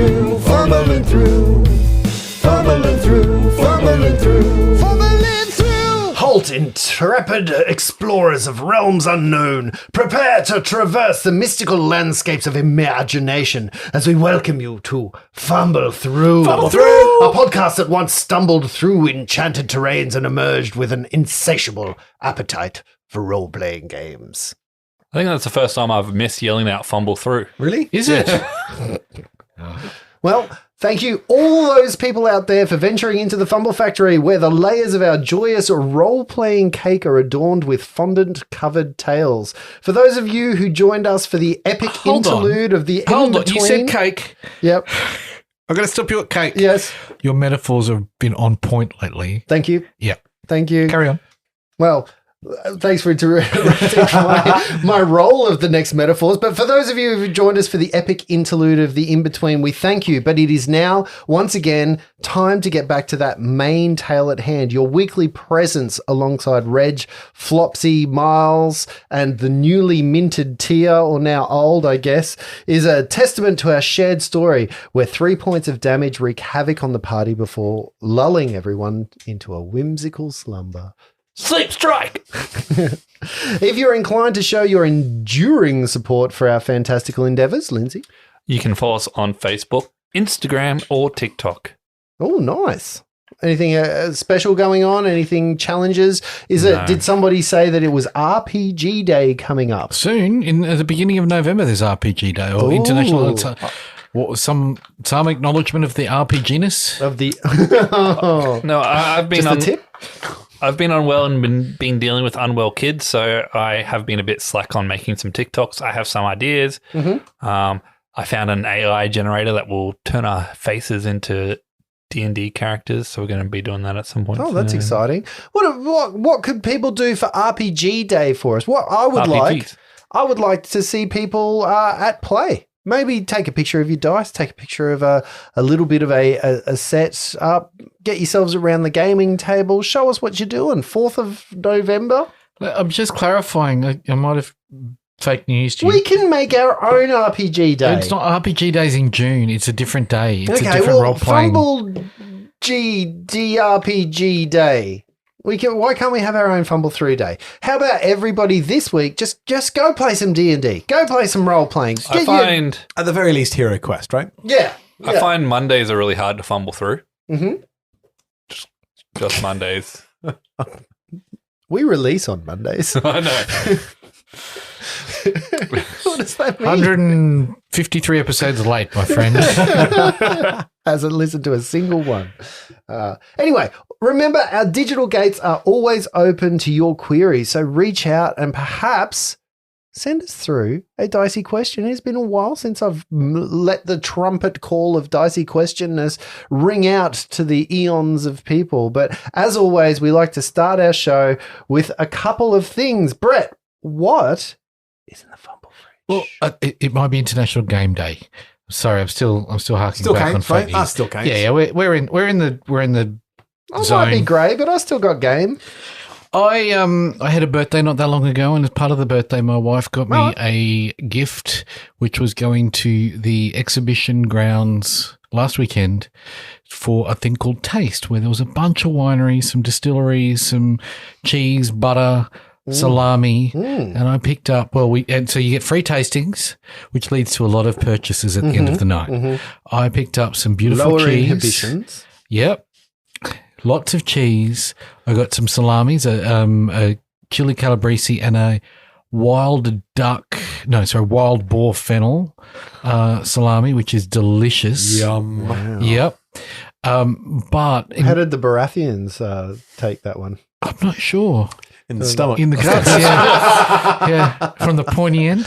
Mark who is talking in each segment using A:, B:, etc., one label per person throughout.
A: through, fumbling through, fumbling through, fumbling through, fumbling through.
B: Halt, intrepid explorers of realms unknown. Prepare to traverse the mystical landscapes of imagination as we welcome you to Fumble Through.
C: Fumble Through!
B: A podcast that once stumbled through enchanted terrains and emerged with an insatiable appetite for role-playing games.
D: I think that's the first time I've missed yelling out fumble through.
B: Really?
C: Is it?
B: Well, thank you all those people out there for venturing into the Fumble Factory, where the layers of our joyous role-playing cake are adorned with fondant-covered tales. For those of you who joined us for the epic interlude of the
C: Hold on,
B: in-between...
C: you said cake.
B: Yep.
C: I'm going to stop you at cake.
B: Yes.
C: Your metaphors have been on point lately.
B: Thank you.
C: Yeah.
B: Thank you.
C: Carry on.
B: Well, thanks for interrupting my role of the next metaphors. But for those of you who joined us for the epic interlude of the in-between, we thank you. But it is now, once again, time to get back to that main tale at hand. Your weekly presence alongside Reg, Flopsy, Myles, and the newly minted Tia, or now old, I guess, is a testament to our shared story where 3 points of damage wreak havoc on the party before lulling everyone into a whimsical slumber.
D: Sleep strike!
B: If you're inclined to show your enduring support for our fantastical endeavours, Lindsay.
D: You can follow us on Facebook, Instagram, or TikTok.
B: Oh, nice. Anything special going on? Anything challenges?
D: No.
B: Did somebody say that it was RPG Day coming up?
C: Soon, at the beginning of November, there's RPG Day or
B: Ooh.
C: International. What was some acknowledgement of the RPGness?
B: Of the
D: No, I've been
B: just
D: on
B: the tip?
D: I've been unwell and been dealing with unwell kids, so I have been a bit slack on making some TikToks. I have some ideas.
B: Mm-hmm.
D: I found an AI generator that will turn our faces into D&D characters, so we're going to be doing that at some point.
B: Oh, that's
D: soon.
B: exciting. What could people do for RPG Day for us? What I would
D: RPGs.
B: I would like to see people at play. Maybe take a picture of your dice, take a picture of a little bit of a set up, get yourselves around the gaming table, show us what you're doing. 4th of November.
C: I'm just clarifying. I might have fake news to you.
B: We can make our own RPG Day.
C: It's not RPG Days in June. It's a different day. It's a different role-playing.
B: Fumble DRPG Day. Why can't we have our own Fumble Through Day? How about everybody this week just go play some D&D. Go play some role-playing.
D: I find
A: At the very least, Hero Quest, right?
B: Yeah.
D: I find Mondays are really hard to fumble through.
B: Mm-hmm.
D: Just Mondays.
B: We release on Mondays.
D: I know.
B: What does that mean?
C: 153 episodes late, my friend.
B: Hasn't listened to a single one. Anyway, remember our digital gates are always open to your queries, so reach out and perhaps send us through a dicey question. It's been a while since I've let the trumpet call of dicey questionness ring out to the eons of people. But as always, we like to start our show with a couple of things. Brett, what is in the Fumble Fridge?
C: Well, it might be International Game Day. Sorry, I'm still harking
A: Still
C: back
A: came,
C: on
A: right?
C: fake news.
A: Still came.
C: Yeah, we're in the
B: I
C: zone.
B: might be grey, but I still got game.
C: I had a birthday not that long ago, and as part of the birthday, my wife got me a gift, which was going to the exhibition grounds last weekend for a thing called Taste, where there was a bunch of wineries, some distilleries, some cheese, butter, salami, and I picked up. And so you get free tastings, which leads to a lot of purchases at the end of the night. I picked up some beautiful
B: Lower
C: cheese.
B: inhibitions.
C: Yep. Lots of cheese. I got some salamis, a chili calabrese and a wild boar fennel salami, which is delicious.
A: Yum.
B: Wow.
C: Yep. But
B: How did the Baratheons take that one?
C: I'm not sure.
A: In the stomach.
C: In the guts, yeah. Yeah, from the pointy end.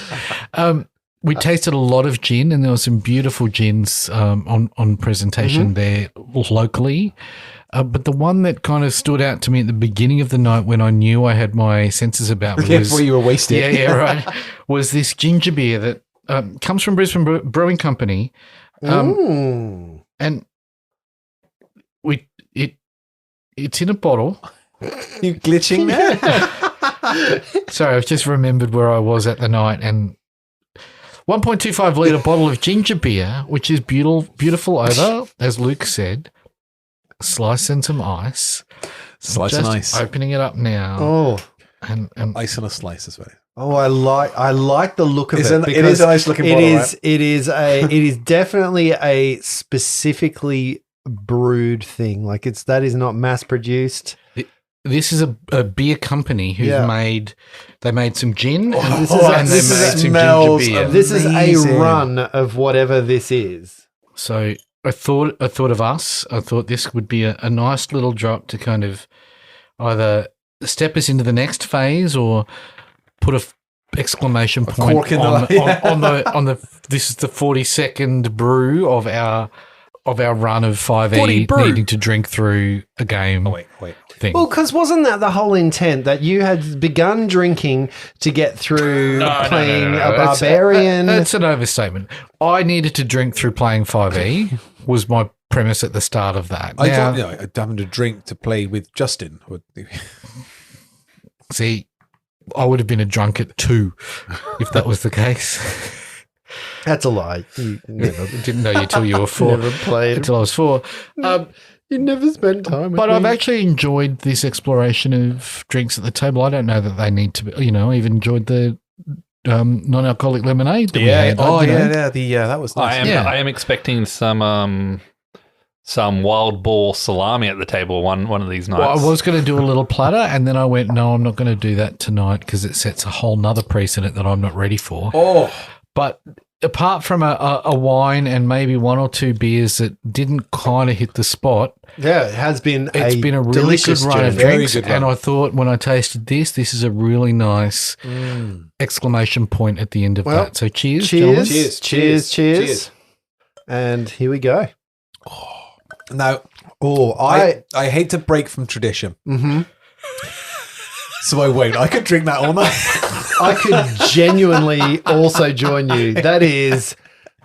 C: We tasted a lot of gin, and there were some beautiful gins on presentation there locally. But the one that kind of stood out to me at the beginning of the night when I knew I had my senses about me was...
A: Before you were wasted.
C: Yeah, right. Was this ginger beer that comes from Brisbane Brewing Company. And it's in a bottle.
A: You glitching there?
C: Sorry, I've just remembered where I was at the night, and 1.25 litre bottle of ginger beer, which is beautiful over, as Luke said, slice and some ice.
A: Slice and
C: Just
A: ice.
C: Opening it up now.
B: Oh,
C: And
A: Ice on a slice as well.
B: I like the look of it.
A: It is a nice looking
B: It
A: bottle,
B: is. It is definitely a specifically brewed thing. Like that is not mass produced.
C: this is a beer company who's made some gin and
A: this
C: they made some ginger beer.
B: This is a
A: Amazing.
B: run of whatever this is.
C: So I thought of us. I thought this would be a nice little drop to kind of either step us into the next phase or put a exclamation point
A: cork in
C: on
A: the-
C: the this is the 42nd brew of our run of 5e
A: 40 brew.
C: needing to drink through a game
A: Wait.
C: thing.
B: Well, because wasn't that the whole intent that you had begun drinking to get through playing a
C: That's-
B: barbarian?
C: That's an overstatement. I needed to drink through playing 5e was my premise at the start of that.
A: I
C: Now,
A: thought, I'd having to drink to play with Justin.
C: see, I would have been a drunk at 2 if that was the case.
B: That's a lie. You never,
C: Didn't know you till you were 4.
B: never played.
C: Until I was 4.
B: You never spent time with
C: But
B: me.
C: I've actually enjoyed this exploration of drinks at the table. I don't know that they need to be, I even enjoyed the non-alcoholic lemonade that we had.
A: That was nice.
D: I am expecting some wild boar salami at the table one of these nights.
C: Well, I was going to do a little platter, and then I went, no, I'm not going to do that tonight because it sets a whole nother precedent that I'm not ready for.
A: Oh,
C: But apart from a wine and maybe 1 or 2 beers that didn't kind of hit the spot,
B: Yeah, it has been.
C: it's been a really good
B: delicious
C: run of
B: journey.
A: Very
C: drinks.
A: good run.
C: And I thought when I tasted this is a really nice exclamation point at the end of
B: Well,
C: that. So cheers, gentlemen.
B: Cheers. And here we go.
A: now
B: Oh,
A: I hate to break from tradition,
B: mm-hmm.
A: so I won't. I could drink that all night.
B: I could genuinely also join you. That is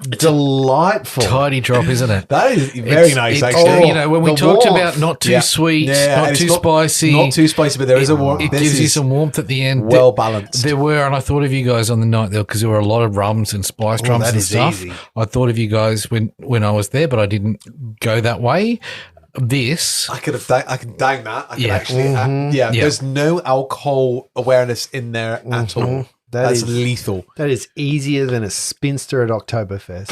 B: delightful.
C: Tidy drop, isn't it?
A: That is very nice,
C: it's-
A: actually.
C: when we
B: the
C: talked
B: warmth.
C: about not too
A: Yeah.
C: sweet,
A: Yeah,
C: not
A: and
C: too
A: it's
C: spicy,
A: Not too spicy, but there is a warmth.
C: it
A: This
C: gives you
A: is
C: some warmth at the end.
A: well balanced.
C: There were, and I thought of you guys on the night there because there were a lot of rums and spiced rums
B: that
C: and
B: is
C: stuff.
B: easy.
C: I thought of you guys when I was there, but I didn't go that way. This,
A: I could dang that. I could
C: Yeah.
A: actually.
C: Yeah.
A: There's no alcohol awareness in there at all. That's
B: is-
A: lethal.
B: That is easier than a spinster at Oktoberfest.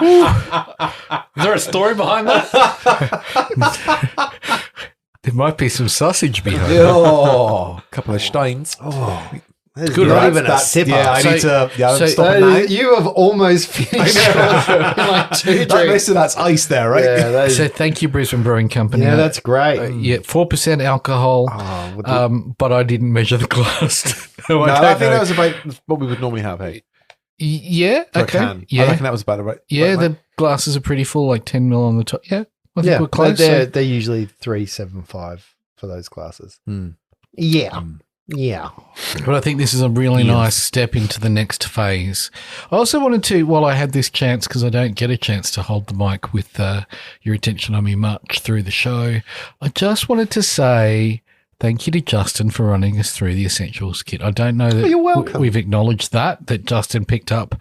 D: Is there a story behind that?
C: there might be some sausage behind it.
A: Oh, a couple of steins.
B: Oh, that is
C: Good,
B: not
C: right?
B: even a sipper.
A: Yeah, I need to. Yeah,
C: so-
A: stop
B: That
A: it now.
B: is- you have almost finished like 2
A: That
B: drinks.
A: most of that's ice there, right?
B: Yeah, that is,
C: So thank you, Brisbane Brewing Company.
B: yeah, that's great.
C: Yeah, 4% alcohol.
B: Oh, with the-
C: But I didn't measure the glass.
A: No,
C: I
A: I
C: don't
A: think
C: know.
A: that was about what we would normally have. Hey,
C: Yeah.
A: for a
C: Okay.
A: can. I
C: Yeah.
A: reckon that was about it, right?
C: Yeah.
A: Right,
C: The glasses are pretty full, like 10 mil on the top. Yeah. I think
B: yeah,
C: we're close.
B: they're usually 375 for those classes.
A: Hmm.
B: Yeah, yeah.
C: But I think this is a really nice step into the next phase. I also wanted to, while I had this chance, because I don't get a chance to hold the mic with your attention on me much through the show, I just wanted to say thank you to Justin for running us through the Essentials kit. I don't know that
B: you're welcome.
C: we've acknowledged that Justin picked up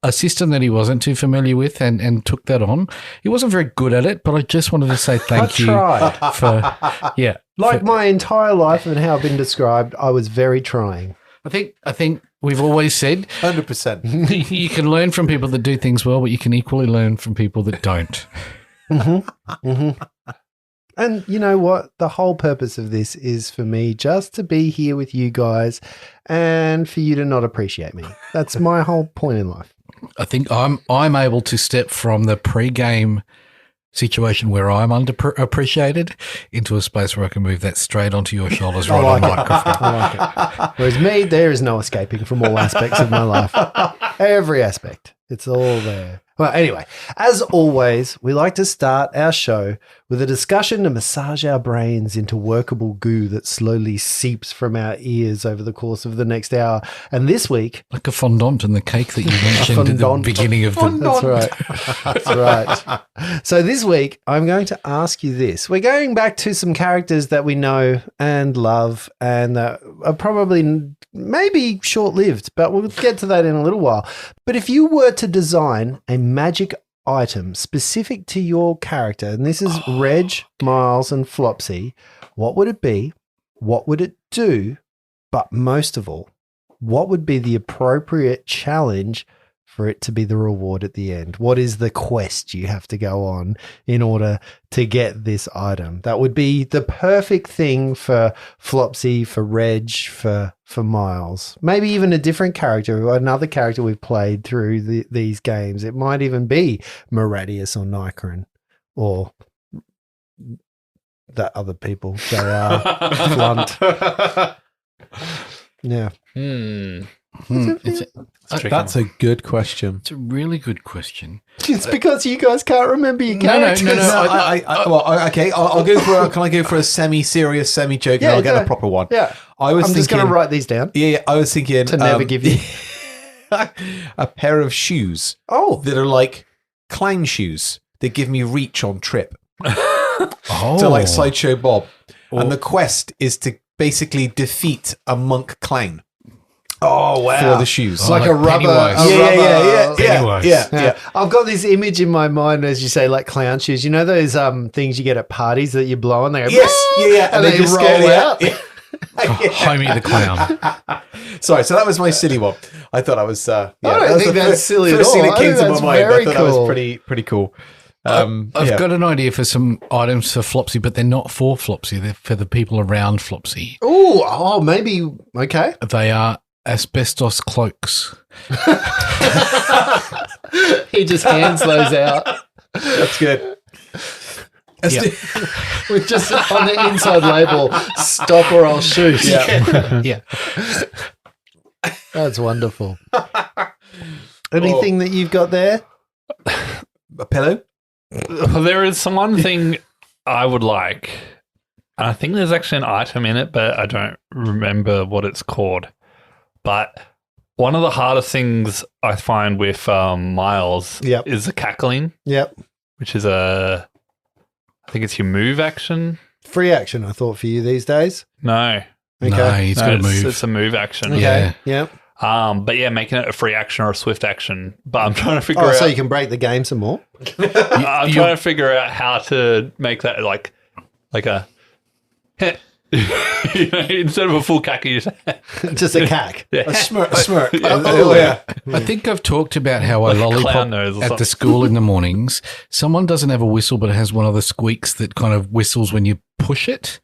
C: a system that he wasn't too familiar with and took that on. He wasn't very good at it, but I just wanted to say thank you
B: tried.
C: for, yeah.
B: Like my entire life and how I've been described, I was very trying.
C: I think we've always said
A: 100%.
C: you can learn from people that do things well, but you can equally learn from people that don't.
B: And you know what? The whole purpose of this is for me just to be here with you guys and for you to not appreciate me. That's my whole point in life.
C: I think I'm able to step from the pre-game situation where I'm underappreciated into a space where I can move that straight onto your shoulders right on the microphone.
B: I like it. Whereas me, there is no escaping from all aspects of my life. Every aspect. It's all there. Well, anyway, as always, we like to start our show with a discussion to massage our brains into workable goo that slowly seeps from our ears over the course of the next hour. And this week...
C: Like a fondant and the cake that you mentioned at the beginning of the...
B: That's right. That's right. So this week, I'm going to ask you this. We're going back to some characters that we know and love and are probably maybe short-lived, but we'll get to that in a little while. But if you were to design a magic item specific to your character, and this is Reg, Myles, and Flopsy, what would it be? What would it do? But most of all, what would be the appropriate challenge for it to be the reward at the end? What is the quest you have to go on in order to get this item? That would be the perfect thing for Flopsy, for Reg, for Myles. Maybe even a different character, another character we've played through these games. It might even be Maradius or Nikron or that other people. They are Flunt. Yeah.
A: That's a good question.
C: It's a really good question.
B: It's because you guys can't remember your characters.
A: No. Okay, I'll go for. Can I go for a semi-serious, semi-joke, and I'll get a proper one?
B: Yeah. I'm just going to write these down.
A: Yeah, I was thinking
B: to never give you
A: a pair of shoes. That are like clown shoes. They give me reach on trip. So like Sideshow Bob, and the quest is to basically defeat a monk clown.
B: Oh, wow.
A: For the shoes.
B: It's like a rubber.
A: Yeah.
B: I've got this image in my mind, as you say, like clown shoes. You know those things you get at parties that you blow and they go,
A: yes,
B: and they
A: just
B: roll out.
C: Homie the clown.
A: Sorry, so that was my silly one. I thought I was,
B: I don't think that's silly at all.
A: First thing that came to my mind. I thought
B: cool.
A: that was pretty cool.
C: I've got an idea for some items for Flopsy, but they're not for Flopsy. They're for the people around Flopsy.
B: Oh, maybe. Okay.
C: They are asbestos cloaks.
B: He just hands those out.
A: That's good.
B: With just on the inside label, stop or I'll shoot.
C: Yeah.
B: That's wonderful. Anything that you've got there?
A: A pillow?
D: There is one thing I would like. And I think there's actually an item in it, but I don't remember what it's called. But one of the hardest things I find with Myles is the cackling.
B: Yep.
D: Which is I think it's your move action.
B: Free action, I thought, for you these days.
D: No.
B: Okay.
C: No, he's got to move.
D: It's a move action.
B: Okay. Yeah.
D: But yeah, making it a free action or a swift action. But I'm trying to figure out.
B: So you can break the game some more?
D: I'm trying to figure out how to make that like a. Instead of a full cack, you
B: just a cack.
D: Yeah.
A: A smirk.
C: I think I've talked about how I lollipop at the school in the mornings. Someone doesn't have a whistle, but it has one of the squeaks that kind of whistles when you push it.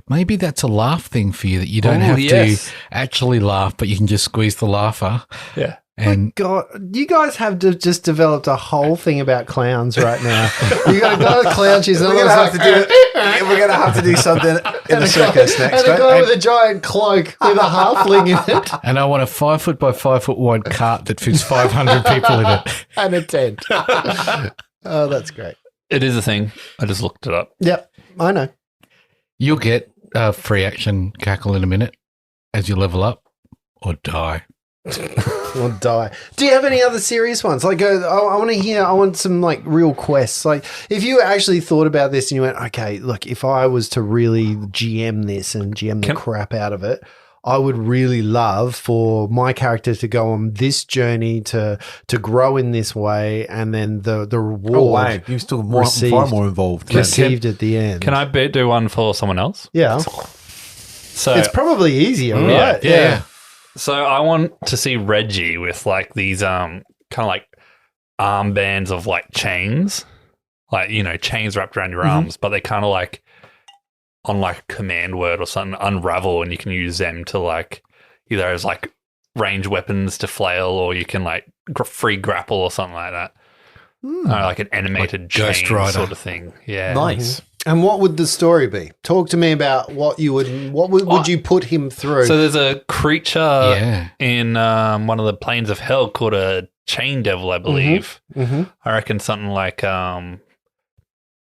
C: Maybe that's a laugh thing for you, that you don't have to actually laugh, but you can just squeeze the laugher.
D: Yeah.
B: And God, you guys have just developed a whole thing about clowns right now. You got a guy with clown shoes, and
A: we're gonna have to do something in the circus next.
B: And a guy with a giant cloak with a halfling in it,
C: and I want a 5 foot by 5 foot wide cart that fits 500 people in it,
B: and a tent. Oh, that's great.
D: It is a thing. I just looked it up.
B: Yep, I know.
C: You'll get a free action cackle in a minute as you level up or die.
B: Or die. Do you have any other serious ones? Like, I want to hear. I want some like real quests. Like, if you actually thought about this and you went, okay, look, if I was to really GM this and GM the crap out of it, I would really love for my character to go on this journey to grow in this way, and then the reward.
A: Oh wow, you're still far more involved.
B: Received at the end.
D: Can I do one for someone else?
B: Yeah.
D: So
B: it's probably easier, right?
C: Yeah.
D: So I want to see Reggie with like these kind of like armbands of like chains, like, you know, chains wrapped around your arms, but they kind of like on like a command word or something unravel, and you can use them to like either as like range weapons to flail, or you can like free grapple or something like that. Like an animated
C: like
D: chain
C: Ghost Rider
D: sort of thing. Yeah,
A: nice.
B: And what would the story be? Talk to me about what would you put him through?
D: So there's a creature in one of the planes of hell called a chain devil, I believe.
B: Mm-hmm.
D: I reckon something like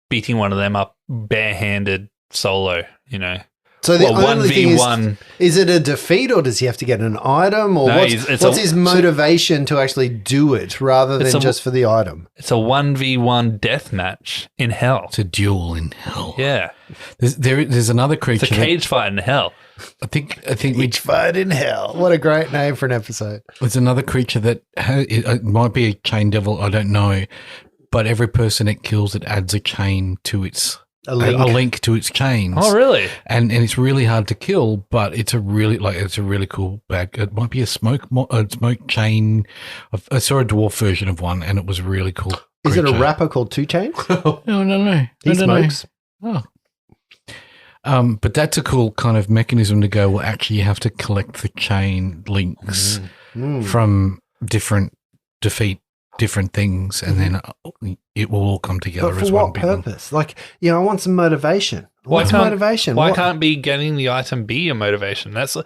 D: beating one of them up barehanded solo, you know.
B: So the only thing
D: 1v1.
B: is it a defeat or does he have to get an item? Or
D: No,
B: what's his motivation to actually do it rather than just for the item?
D: It's a 1v1 death match in hell.
C: It's a duel in hell.
D: Yeah.
C: There's another creature.
D: It's a cage fight in hell.
C: I think
B: Cage fight in hell. What a great name for an episode.
C: there's another creature that it might be a chain devil. I don't know, but every person it kills, it adds a chain to its
B: A link.
C: to its chains.
D: Oh, really?
C: And it's really hard to kill, but it's a really cool bag. It might be a smoke chain. I saw a dwarf version of one, and it was really cool.
B: Is it a
C: creature.
B: rapper called Two Chains?
C: No.
B: He smokes.
C: Oh. But that's a cool kind of mechanism to go, well, actually, you have to collect the chain links from different things, and then it will all come together
B: But
C: as
B: for
C: one
B: what
C: big one.
B: purpose? Like, I want some motivation. What's motivation?
D: Why
B: What-
D: can't be getting the item be your motivation? That's a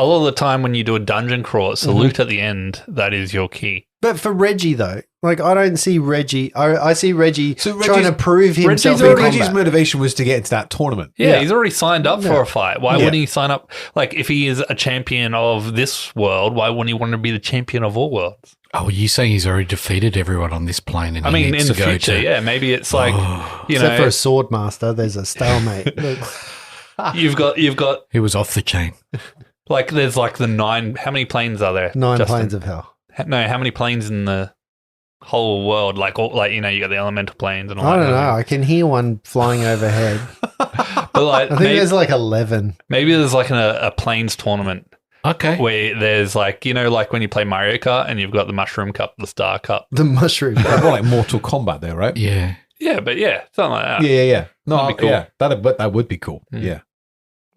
D: lot of the time when you do a dungeon crawl, it's the loot at the end that is your key.
B: But for Reggie, though, like, I don't see Reggie. I see Reggie trying
A: Reggie's-
B: to prove himself
A: So
B: in
A: Reggie's
B: combat.
A: motivation was to get into that tournament.
D: Yeah, he's already signed up for a fight. Why
B: Yeah.
D: wouldn't he sign up? Like, if he is a champion of this world, why wouldn't he want to be the champion of all worlds?
C: Oh, you saying he's already defeated everyone on this plane? And
D: I
C: he
D: mean,
C: needs
D: in the
C: to go
D: future,
C: to,
D: yeah, maybe it's like, you
B: Except
D: know,
B: for a sword master, there's a stalemate.
D: you've got
C: He was off the chain.
D: like, there's like the 9. How many planes are there?
B: 9
D: Justin?
B: planes of hell.
D: No, how many planes in the whole world? Like, you know, you got the elemental planes and all
B: I
D: that.
B: don't know. I can hear one flying overhead.
D: But like,
B: I think there's like 11.
D: maybe there's like a planes tournament
C: Okay.
D: where there's like, you know, like when you play Mario Kart and you've got the Mushroom Cup, the Star Cup.
B: The mushroom.
A: More like Mortal Kombat there, right?
C: Yeah.
D: Yeah, but yeah, something like that.
A: Yeah. No,
D: That'd be cool.
A: yeah, that would be cool.
D: Mm.
A: Yeah,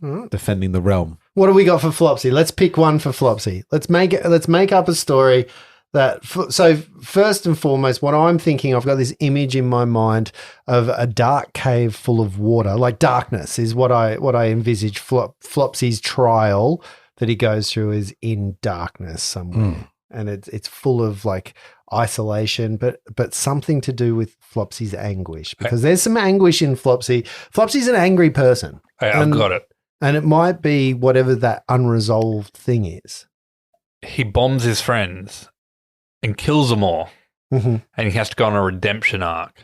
B: Alright.
A: defending the realm.
B: What do we got for Flopsy? Let's pick one for Flopsy. Let's make up a story that. So first and foremost, what I'm thinking, I've got this image in my mind of a dark cave full of water, like darkness is what I envisage. Flopsy's trial that he goes through is in darkness somewhere, and it's full of like isolation, but something to do with Flopsy's anguish, because there's some anguish in Flopsy. Flopsy's an angry person.
D: Hey, I've got it.
B: And it might be whatever that unresolved thing is.
D: He bombs his friends and kills them all,
B: Mhm.
D: and he has to go on a redemption arc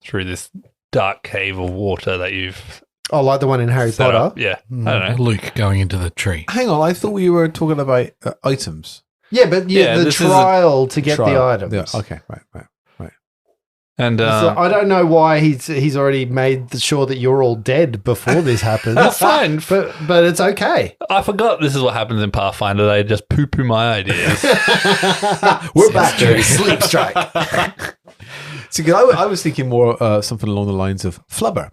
D: through this dark cave of water that you've
B: Oh, like the one in Harry
D: set
B: Potter.
D: up. Yeah, I don't know.
C: Luke going into the tree.
A: Hang on, I thought we were talking about items.
B: Yeah, but
D: Yeah,
B: the
D: this is a
B: trial to get the
A: Trial.
B: items.
A: Yeah, okay, right.
D: And
B: So I don't know why he's already made sure that you're all dead before this happens.
D: that's fine.
B: But it's okay.
D: I forgot this is what happens in Pathfinder. They just poo-poo my ideas.
B: We're back to sleep strike.
A: So 'cause I was thinking more something along the lines of flubber.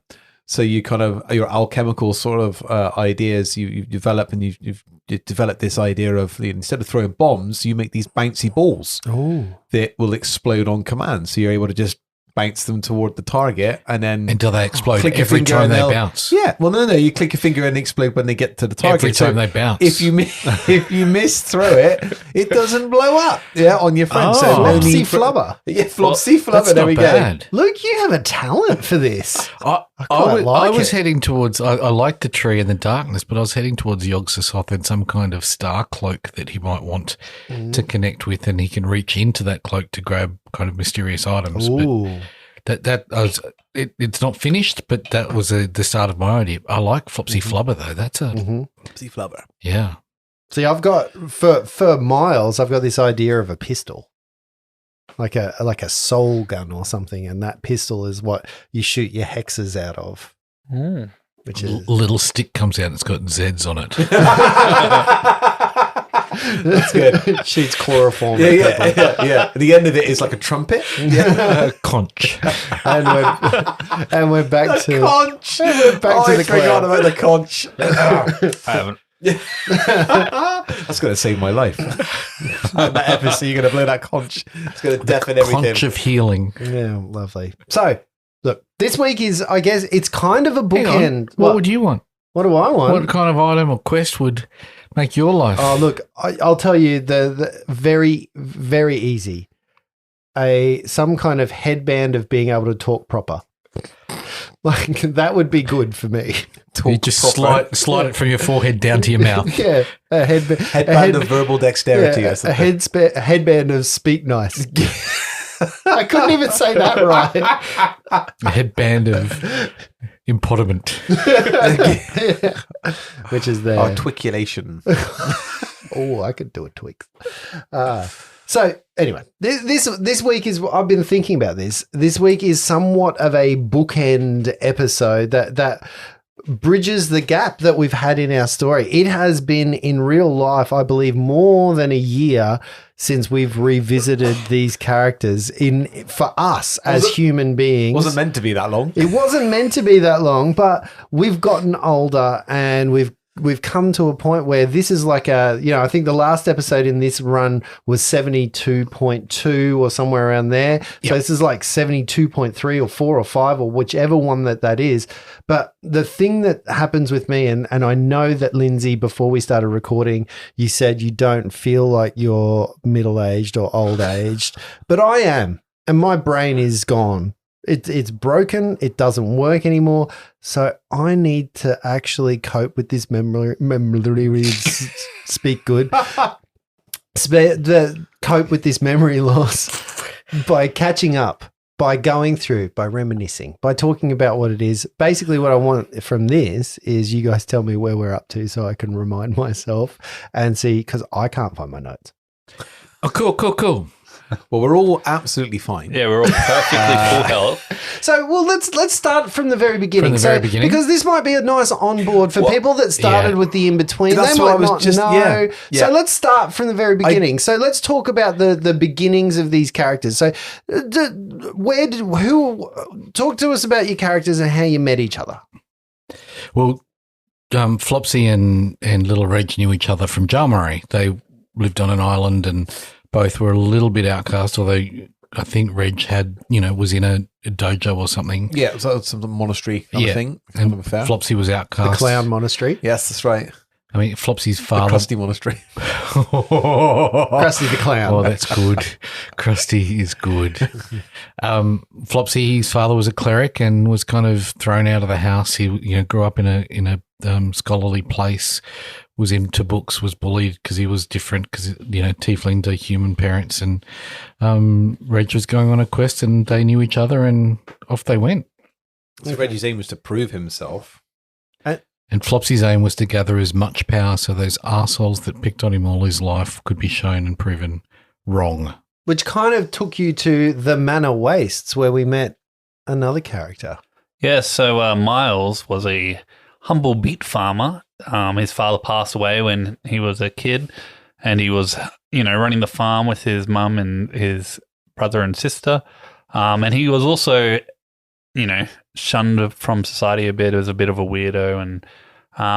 A: So you kind of your alchemical sort of ideas you develop, and you've developed this idea of instead of throwing bombs, you make these bouncy balls that will explode on command. So you're able to just bounce them toward the target, and then
C: Until they explode
A: click your
C: every
A: finger
C: time
A: and
C: they
A: they'll-
C: bounce.
A: Yeah, well, no, you click your finger and they explode when they get to the target.
C: Every time
A: So
C: they bounce.
A: if you miss through it, it doesn't blow up. Yeah, on your friend. So no
B: Flopsy
A: need for
B: flubber.
A: Yeah, flopsy flubber.
C: That's
A: There
C: not
A: we
C: bad.
B: Luke, you have a talent for this.
C: I
B: quite like
C: was
B: it.
C: heading towards, I like the tree and the darkness, but I was heading towards Yogg-Sothoth and some kind of star cloak that he might want to connect with, and he can reach into that cloak to grab kind of mysterious items.
B: Ooh.
C: But it's not finished, but that was the start of my idea. I like Flopsy Flubber though. That's
A: flopsy flubber.
C: yeah.
B: See, I've got for Myles, I've got this idea of a pistol. Like a soul gun or something, and that pistol is what you shoot your hexes out of. Which is
C: Little stick comes out and it's got Z's on it.
B: that's good. Shoots chloroform.
A: Yeah. The end of it is like a trumpet.
C: Conch.
B: And we're back to
A: Conch.
B: we're back to
A: I
B: the
A: forgot
B: cloud.
A: about the conch.
D: I haven't.
A: That's going to save my life. That episode, you're going to blow that conch. It's going to deafen everything.
C: Conch of healing.
B: Yeah, lovely. So, look, this week is, I guess, it's kind of a
C: Hang on.
B: bookend.
C: What would you want?
B: What do I want?
C: What kind of item or quest would make your life?
B: Oh, look, I'll tell you the very, very easy. Some kind of headband of being able to talk proper. Like, that would be good for me.
C: You just slide it from your forehead down to your mouth.
B: Yeah,
A: headband of verbal dexterity or something.
B: A headband of speak nice. I couldn't even say that right.
C: A headband of impediment.
B: Which is there.
A: Articulation.
B: Oh, I could do a Twix. So anyway, this week is, I've been thinking about this. This week is somewhat of a bookend episode that bridges the gap that we've had in our story. It has been in real life, I believe, more than a year since we've revisited these characters for us as human beings.
A: Wasn't meant to be that long.
B: It wasn't meant to be that long, but we've gotten older and we've come to a point where this is like I think the last episode in this run was 72.2 or somewhere around there. Yep. So this is like 72.3 or 4 or 5 or whichever one that is. But the thing that happens with me, and I know that Lindsay, before we started recording, you said you don't feel like you're middle-aged or old-aged, but I am, and my brain is gone. It's broken. It doesn't work anymore. So I need to actually cope with this memory speak good. Cope with this memory loss by catching up, by going through, by reminiscing, by talking about what it is. Basically, what I want from this is you guys tell me where we're up to so I can remind myself and see, because I can't find my notes.
C: Oh, cool.
A: Well, we're all absolutely fine.
D: Yeah, we're all perfectly full health.
B: So, well, let's start from the very beginning.
C: Beginning?
B: Because this might be a nice onboard for people that started with the in-between.
A: That's
B: they
A: what
B: might
A: I was
B: not
A: just-
B: know.
A: yeah.
B: So let's start from the very beginning. So let's talk about the beginnings of these characters. So talk to us about your characters and how you met each other.
C: Well, Flopsy and Little Reg knew each other from Jalmari. They lived on an island and both were a little bit outcast, although I think Reg was in a dojo or something.
A: Yeah, so it's some monastery kind of thing.
C: And Flopsy was outcast.
B: The Clown Monastery.
A: Yes, that's right.
C: I mean, Flopsy's
A: The
C: father.
A: Crusty Monastery.
B: Krusty the Clown.
C: Oh, that's good. Krusty is good. Flopsy's father was a cleric and was kind of thrown out of the house. He, grew up in a scholarly place, was into books, was bullied because he was different because, tiefling to human parents. And Reg was going on a quest and they knew each other and off they went.
A: So Reggie's aim was to prove himself.
C: And Flopsy's aim was to gather as much power so those arseholes that picked on him all his life could be shown and proven wrong.
B: Which kind of took you to the Manor Wastes where we met another character.
D: Yeah, so Myles was a humble beet farmer. His father passed away when he was a kid, and he was, running the farm with his mum and his brother and sister. And he was also, shunned from society a bit as a bit of a weirdo, and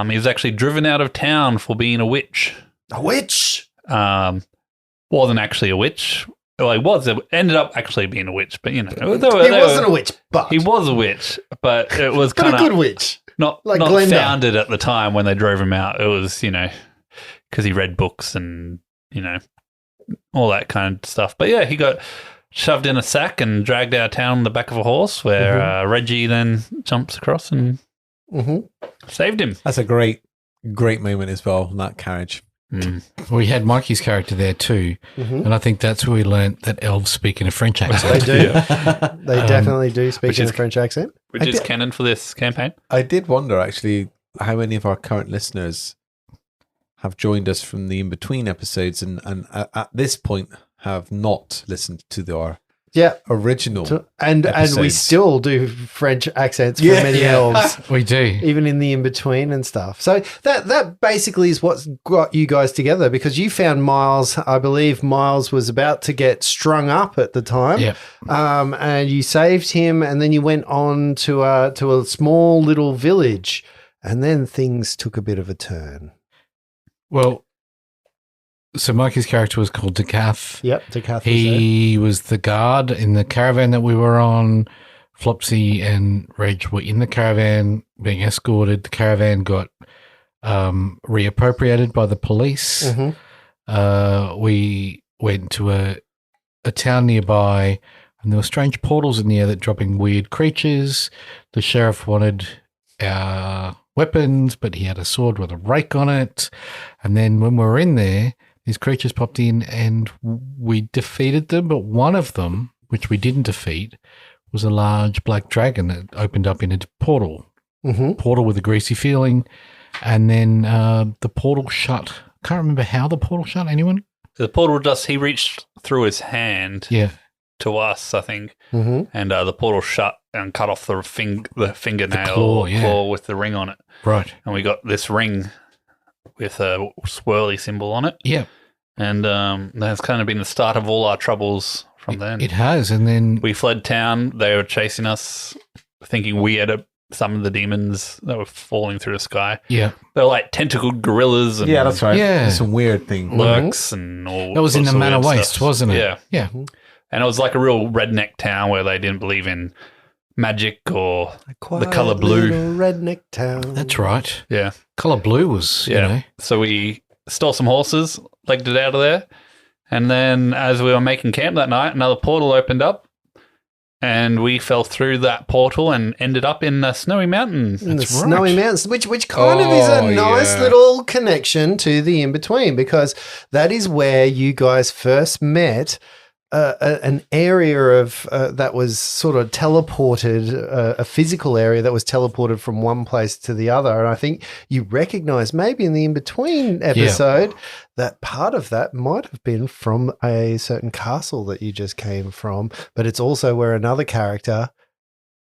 D: he was actually driven out of town for being a witch.
B: A witch?
D: Wasn't actually a witch. Well, he ended up actually being a witch, but
B: He wasn't a witch, but
D: he was a witch, but it was
B: but
D: kind
B: a good
D: of
B: witch.
D: not
B: Glenda.
D: founded at the time when they drove him out. It was, because he read books and, all that kind of stuff. But yeah, he got shoved in a sack and dragged out of town on the back of a horse where Reggie then jumps across and saved him.
A: That's a great moment as well, that carriage.
C: We had Mikey's character there too, and I think that's where we learnt that elves speak in a French accent.
B: They do. They definitely do speak in a French accent.
D: Which is canon for this campaign.
A: I did wonder, actually, how many of our current listeners have joined us from the in-between episodes and at this point have not listened to our original
B: and we still do French accents for many elves.
C: We do.
B: Even in the in-between and stuff. So that basically is what's got you guys together, because you found Myles. I believe Myles was about to get strung up at the time.
C: Yep.
B: And you saved him, and then you went on to a small little village, and then things took a bit of a turn.
C: Well, so Mikey's character was called Decath.
B: Yep, Decath.
C: He was the guard in the caravan that we were on. Flopsy and Reg were in the caravan being escorted. The caravan got reappropriated by the police. We went to a town nearby, and there were strange portals in the air that dropping weird creatures. The sheriff wanted our weapons, but he had a sword with a rake on it. And then when we were in there, these creatures popped in and we defeated them. But one of them, which we didn't defeat, was a large black dragon that opened up in a portal. Portal with a greasy feeling. And then the portal shut. Can't remember how the portal shut. Anyone?
D: The portal he reached through his hand to us, I think, and the portal shut and cut off the fingernail claw with the ring on it.
C: Right.
D: And we got this ring with a swirly symbol on it.
C: Yeah.
D: And that's kind of been the start of all our troubles from then.
C: It has. And then
D: we fled town. They were chasing us, thinking we had some of the demons that were falling through the sky.
C: Yeah.
D: They were like tentacled gorillas. And
A: that's right.
C: Yeah.
A: There's some weird thing.
D: Lurks and all
C: that was in the
D: sorts of
C: Manor
D: weird
C: Waste,
D: stuff.
C: wasn't it?
D: Yeah.
C: Yeah.
D: And it was like a real redneck town where they didn't believe in magic or the color blue.
B: Redneck town.
C: That's right.
D: Yeah.
C: Color blue was, you know.
D: So we stole some horses, legged it out of there. And then as we were making camp that night, another portal opened up. And we fell through that portal and ended up in the Snowy Mountain.
B: In the Snowy Mountains, which kind of is a nice little connection to the in-between, because that is where you guys first met an area of that was sort of teleported, a physical area that was teleported from one place to the other. And I think you recognize maybe in the in-between episode that part of that might have been from a certain castle that you just came from, but it's also where another character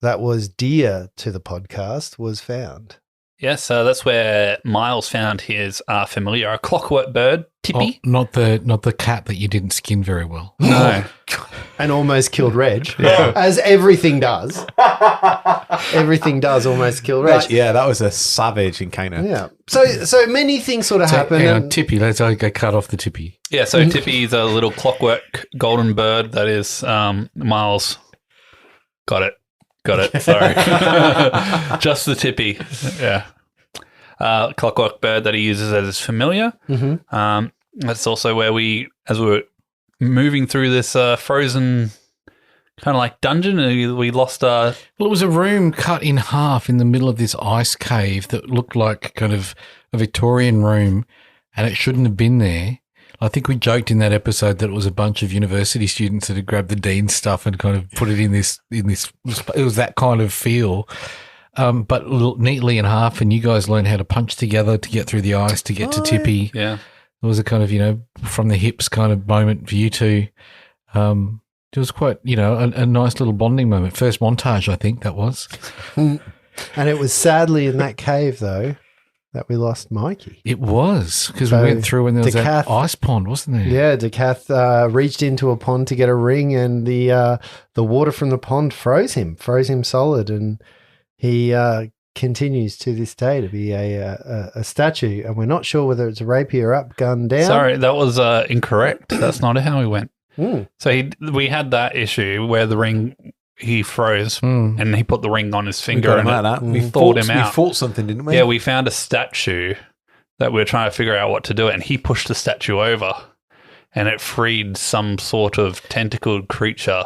B: that was dear to the podcast was found.
D: Yes, that's where Myles found his familiar, a clockwork bird, Tippy.
C: Oh, not the cat that you didn't skin very well.
D: No.
B: And almost killed Reg, as everything does. Everything does almost kill Reg.
A: That was a savage encounter.
B: Yeah. So many things sort of happen.
C: Hang on, Tippy. Let's go cut off the Tippy.
D: Yeah, so Tippy's a little clockwork golden bird that is Myles. Got it. Sorry. Just the Tippy. Yeah. Clockwork bird that he uses as his familiar. That's also where as we were moving through this frozen kind of like dungeon, we lost
C: Well, it was a room cut in half in the middle of this ice cave that looked like kind of a Victorian room, and it shouldn't have been there. I think we joked in that episode that it was a bunch of university students that had grabbed the dean's stuff and kind of put it in this. It was that kind of feel, but neatly in half. And you guys learned how to punch together to get through the ice to get to Tippy.
D: Yeah,
C: it was a kind of from the hips kind of moment for you two. It was quite a nice little bonding moment. First montage, I think that was.
B: And it was sadly in that cave though that we lost Mikey.
C: It was, because we went through and there was that ice pond, wasn't there?
B: Yeah, Decath reached into a pond to get a ring, and the water from the pond froze him solid, and he continues to this day to be a statue, and we're not sure whether it's a rapier up, gun down.
D: Sorry, that was incorrect. That's not how we went. So we had that issue where the ring, he froze and he put the ring on his finger and
A: we
D: thawed him out.
A: We fought something, didn't we?
D: Yeah, we found a statue that we were trying to figure out what to do, and he pushed the statue over and it freed some sort of tentacled creature.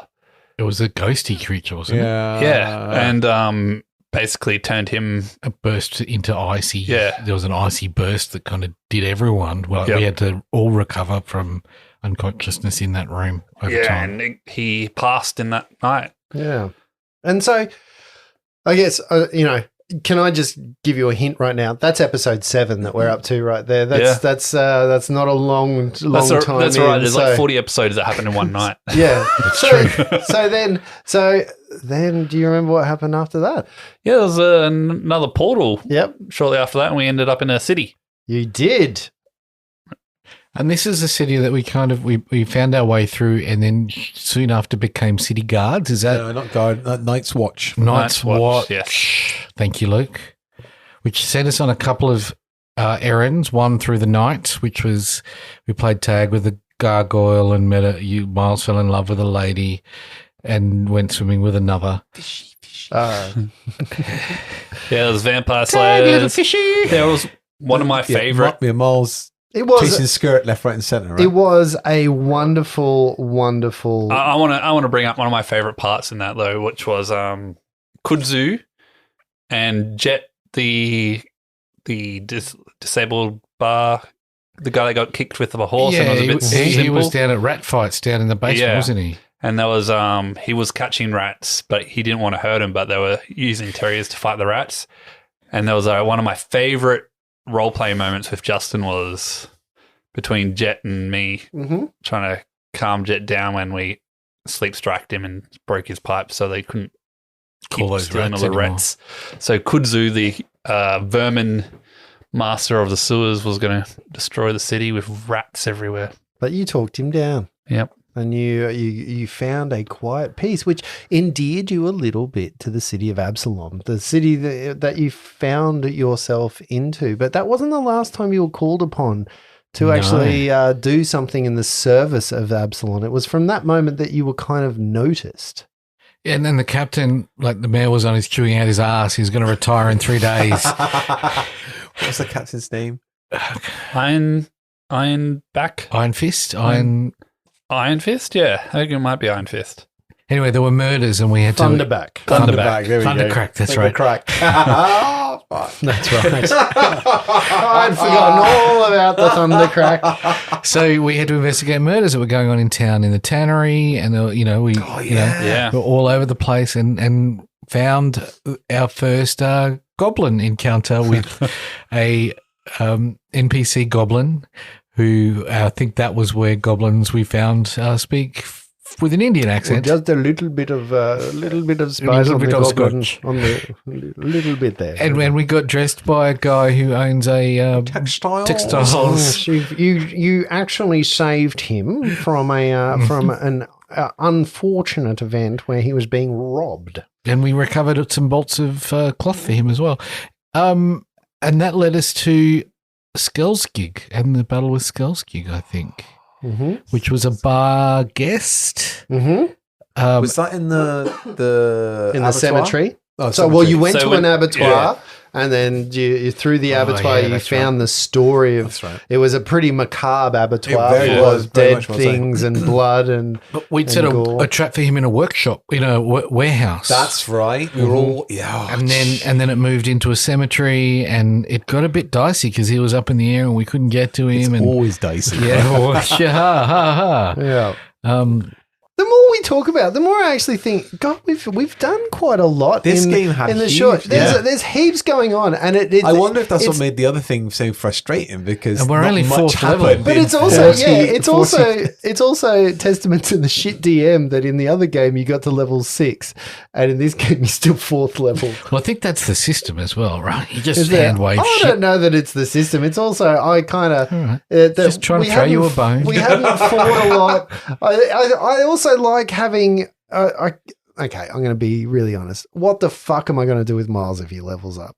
C: It was a ghosty creature, wasn't it?
D: Yeah, and basically turned him...
C: A burst into icy.
D: Yeah.
C: There was an icy burst that kind of did everyone. Well, we had to all recover from unconsciousness in that room over time.
D: And he passed in that night.
B: Yeah. And so I guess, can I just give you a hint right now? That's episode 7 that we're up to right there. That's not a long time.
D: That's all right. There's like 40 episodes that happen in one night.
B: Yeah. That's true. So then do you remember what happened after that?
D: Yeah, there was another portal.
B: Yep.
D: Shortly after that, and we ended up in a city.
B: You did.
C: And this is a city that we found our way through, and then soon after became city guards. Is that?
A: No, not guard. Night's Watch.
C: Night's Watch.
D: Yes.
C: Thank you, Luke. Which sent us on a couple of errands. One through the night, which was we played tag with a gargoyle and Myles fell in love with a lady and went swimming with another.
B: Uh,
D: Yeah, there was vampire
C: Tag, little
D: slayers.
C: fishy.
D: There was one of my favorite.
A: Miles
B: It was
A: chasing skirt left, right, and centre. Right?
B: It was a wonderful, wonderful.
D: I want to bring up one of my favorite parts in that though, which was Kudzu and Jet, the disabled bar, the guy that got kicked with the horse.
C: Yeah,
D: and was a bit
C: he was
D: simple.
C: down at rat fights down in the basement, wasn't he?
D: And there was he was catching rats, but he didn't want to hurt them. But they were using terriers to fight the rats. And there was one of my favorite role play moments with Justin was between Jet and me trying to calm Jet down when we sleep striked him and broke his pipe, so they couldn't
C: Call those
D: stealing
C: rats
D: all the
C: anymore.
D: rats. So Kudzu, the vermin master of the sewers, was going to destroy the city with rats everywhere.
B: But you talked him down.
D: Yep.
B: And you found a quiet peace, which endeared you a little bit to the city of Absalom, the city that you found yourself into. But that wasn't the last time you were called upon to actually do something in the service of Absalom. It was from that moment that you were kind of noticed.
C: Yeah, and then the captain, like the mayor was on his chewing out his ass. He's going to retire in 3 days.
A: What's the captain's name?
D: Iron Fist? Iron Fist? Yeah, I think it might be Iron Fist.
C: Anyway, there were murders and we had
B: Thunderback.
C: to...
A: Thunderback. There we go.
C: Thundercrack, that's right.
A: Thundercrack.
B: That's right. I'd forgotten all about the Thundercrack.
C: So we had to investigate murders that were going on in town in the tannery, and we
D: Yeah.
C: were all over the place, and found our first goblin encounter with a NPC goblin, who I think that was where goblins we found speak with an Indian accent.
B: Just a little bit of spice
C: little
B: on
C: bit
B: the
C: of
B: goblin,
C: scotch.
B: on the little bit there.
C: And when we got dressed by a guy who owns a textiles.
B: You actually saved him from an unfortunate event where he was being robbed.
C: And we recovered some bolts of cloth for him as well. And that led us to Skelskig and the battle with Skelskig, I think, which was a bar guest.
A: Was that in the abattoir?
B: cemetery?
A: Oh,
B: So,
A: cemetery.
B: you went
D: So
B: to
D: when-
B: an abattoir,
D: yeah.
B: and then you through the abattoir, you
C: that's
B: found the story of.
A: That's right.
B: It was a pretty macabre abattoir.
A: It very
B: full
A: was,
B: of
A: very
B: dead
A: much was,
B: things and blood and.
C: But we'd set
B: gore.
C: a trap for him in a workshop, in a warehouse.
A: That's right. We were all
C: and then it moved into a cemetery, and it got a bit dicey because he was up in the air and we couldn't get to him.
A: it's
C: and
A: always dicey.
C: yeah, ha ha
B: Yeah.
C: ha.
B: The more we talk about it, the more I actually think, God, we've done quite a lot.
A: This
B: in,
A: game had
B: in the
A: huge-
B: short.
A: yeah.
B: There's heaps going on, and it
A: I wonder if that's what
B: it's-
A: made the other thing so frustrating because
C: And we're
A: not
C: only
A: much
C: fourth level.
A: happened
B: But
A: in
B: it's also
A: 40
B: it's also testament to the shit DM that in the other game you got to level 6, and in this game you're still 4th level.
C: Well, I think that's the system as well, right? You just
B: Is there-
C: hand wave
B: I
C: shit.
B: don't know that it's the system. It's also I kind of
C: right. Just trying to throw you a bone.
B: We hadn't fought a lot. I also like having. Okay, I'm going to be really honest. What the fuck am I going to do with Myles if he levels up?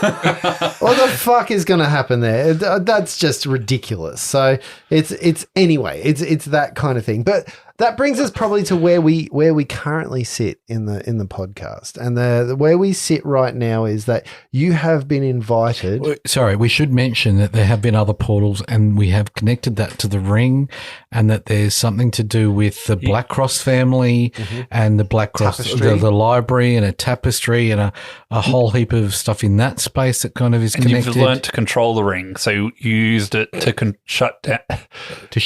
B: What the fuck is going to happen there? That's just ridiculous. So it's anyway. It's that kind of thing. But that brings us probably to where we currently sit in the podcast, and the where we sit right now is that you have been invited.
C: Sorry, we should mention that there have been other portals, and we have connected that to the ring, and that there's something to do with the Black Cross family and the Black Cross, the library, and a tapestry, and a whole heap of stuff in that space that kind of is
D: And
C: connected.
D: you've learned to control the ring, so you used it to shut down.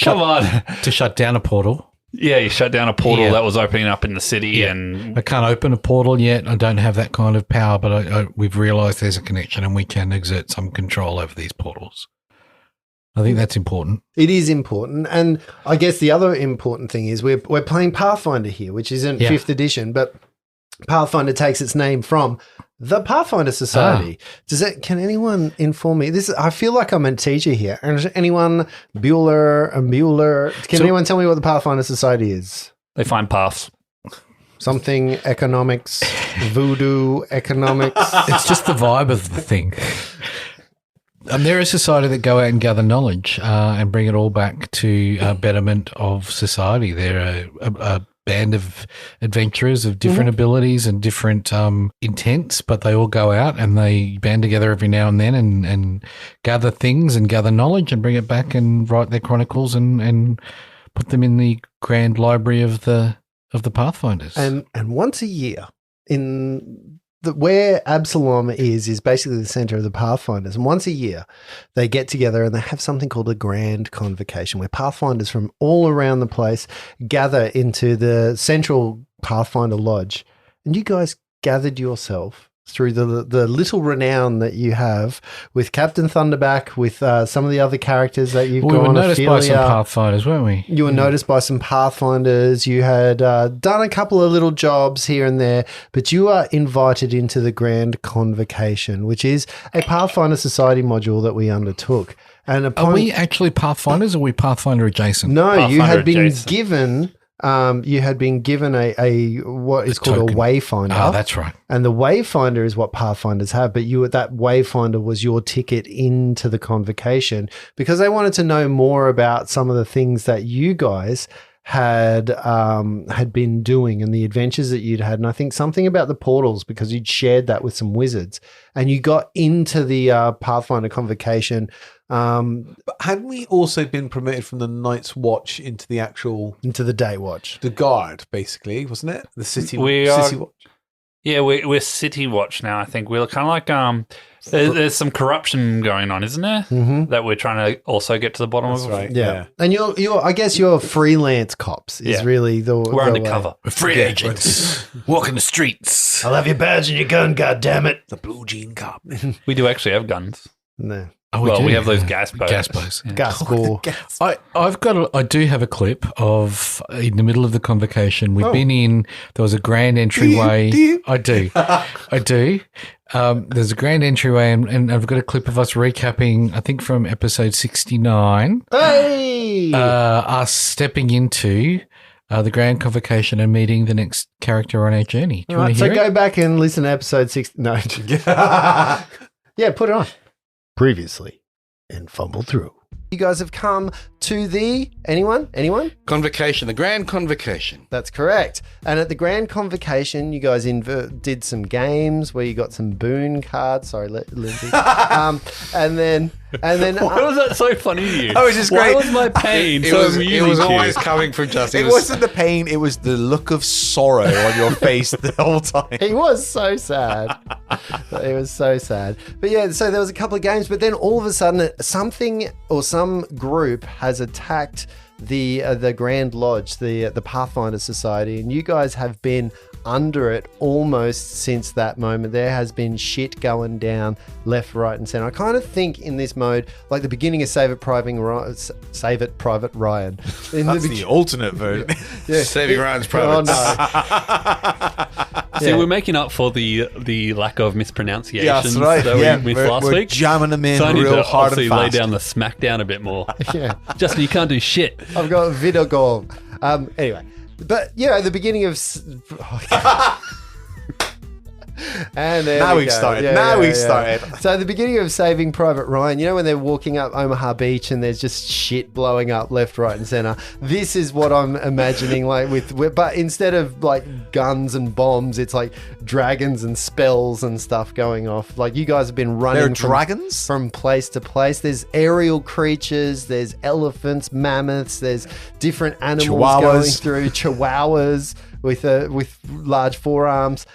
C: Come on, to shut down a portal.
D: Yeah, you shut down a portal
C: Yeah.
D: that was opening up in the city, and
C: I can't open a portal yet. I don't have that kind of power, but we've realised there's a connection, and we can exert some control over these portals. I think that's important.
B: It is important, and I guess the other important thing is we're playing Pathfinder here, which isn't 5th edition, but Pathfinder takes its name from the Pathfinder Society. Can anyone inform me? I feel like I'm a teacher here. Is anyone Bueller? Can anyone tell me what the Pathfinder Society is?
D: they find paths.
B: Something economics, voodoo economics.
C: It's just the vibe of the thing. They're a society that go out and gather knowledge and bring it all back to betterment of society. They're a band of adventurers of different abilities and different intents, but they all go out and they band together every now and then and gather things and gather knowledge and bring it back and write their chronicles and put them in the grand library of the Pathfinders.
B: And once a year, where Absalom is basically the center of the Pathfinders. And once a year, they get together and they have something called a grand convocation where Pathfinders from all around the place gather into the central Pathfinder Lodge. And you guys gathered yourself through the little renown that you have with Captain Thunderback, with some of the other characters that you've
C: we
B: gone.
C: were noticed by some Pathfinders, weren't we?
B: You were noticed by some Pathfinders. You had done a couple of little jobs here and there, but you are invited into the Grand Convocation, which is a Pathfinder Society module that we undertook. And
C: Are we actually Pathfinders or are we Pathfinder adjacent?
B: No, you had been
D: adjacent.
B: given. You had been given a what is called
C: token.
B: a wayfinder.
C: Oh, that's right.
B: And the wayfinder is what Pathfinders have, but that wayfinder was your ticket into the convocation because they wanted to know more about some of the things that you guys had been doing and the adventures that you'd had. And I think something about the portals because you'd shared that with some wizards and you got into the Pathfinder convocation.
A: But hadn't we also been promoted from the Night's Watch into
B: the Day Watch?
A: The Guard, basically, wasn't it? The City
D: We
A: City
D: are-
A: Watch.
D: Yeah, we're City Watch now. I think we're kind of like there's some corruption going on, isn't there?
B: Mm-hmm.
D: That we're trying to also get to the bottom
A: That's
D: of.
A: right.
B: Yeah. And you're I guess you're freelance cops is
D: Yeah.
B: really the
D: We're
B: the way.
D: undercover.
C: We're free agents walking the streets.
B: I'll have your badge and your gun, goddammit.
A: The Blue Jean Cop.
D: We do actually have guns.
B: No.
C: Oh,
D: Well,
C: do?
D: we have those gas bows.
C: Gas bows.
D: Yeah.
B: Gas ball.
C: I do have a clip of in the middle of the convocation. We've been in. There was a grand entryway.
A: Do you?
C: I do. I do. There's a grand entryway, and I've got a clip of us recapping. I think from episode 69.
B: Hey!
C: Us stepping into the grand convocation and meeting the next character on our journey. Do you want to
B: so
C: hear
B: go
C: it?
B: back and listen to episode 6. No. Yeah, put it on. Previously in Fumble Through. You guys have come to the... Anyone?
C: Convocation, the grand convocation.
B: That's correct. And at the Grand Convocation, you guys did some games where you got some boon cards. Sorry, Lindsay. and then
D: Why was that so funny to you?
A: That was just
D: Why
A: great.
D: was my pain
C: It
D: so
C: was
D: amusing to you?
C: always coming from Justin.
A: It wasn't the pain, it was the look of sorrow on your face the whole time.
B: he was so sad. It was so sad. But yeah, so there was a couple of games, but then all of a sudden something or some group has attacked the Grand Lodge, the Pathfinder Society, and you guys have been under it almost since that moment. There has been shit going down left, right, and center. I kind of think in this mode, like the beginning of Save It Private Ryan. In
A: That's the alternate vote.
B: yeah.
C: Saving Ryan's
B: Oh
C: private.
B: no.
D: See,
B: Yeah.
D: we're making up for the lack of mispronunciations
A: Yeah, that's right.
D: that
A: Yeah,
D: we missed last
A: we're
D: week.
A: jamming them in
D: So I need
A: real
D: to
A: hard
D: obviously
A: and
D: lay
A: fast.
D: down the smack down a bit more.
B: Yeah.
D: Justin, you can't do shit.
B: I've got video goal. Anyway, but the beginning of. And there
A: Now
B: we
A: we've
B: go.
A: started. Now we've started.
B: So at the beginning of Saving Private Ryan, you know when they're walking up Omaha Beach and there's just shit blowing up left, right, and center. This is what I'm imagining, like but instead of like guns and bombs, it's like dragons and spells and stuff going off. Like you guys have been running.
A: There are dragons?
B: from place to place. There's aerial creatures. There's elephants, mammoths. There's different animals
A: Chihuahuas.
B: going through. Chihuahuas with large forearms.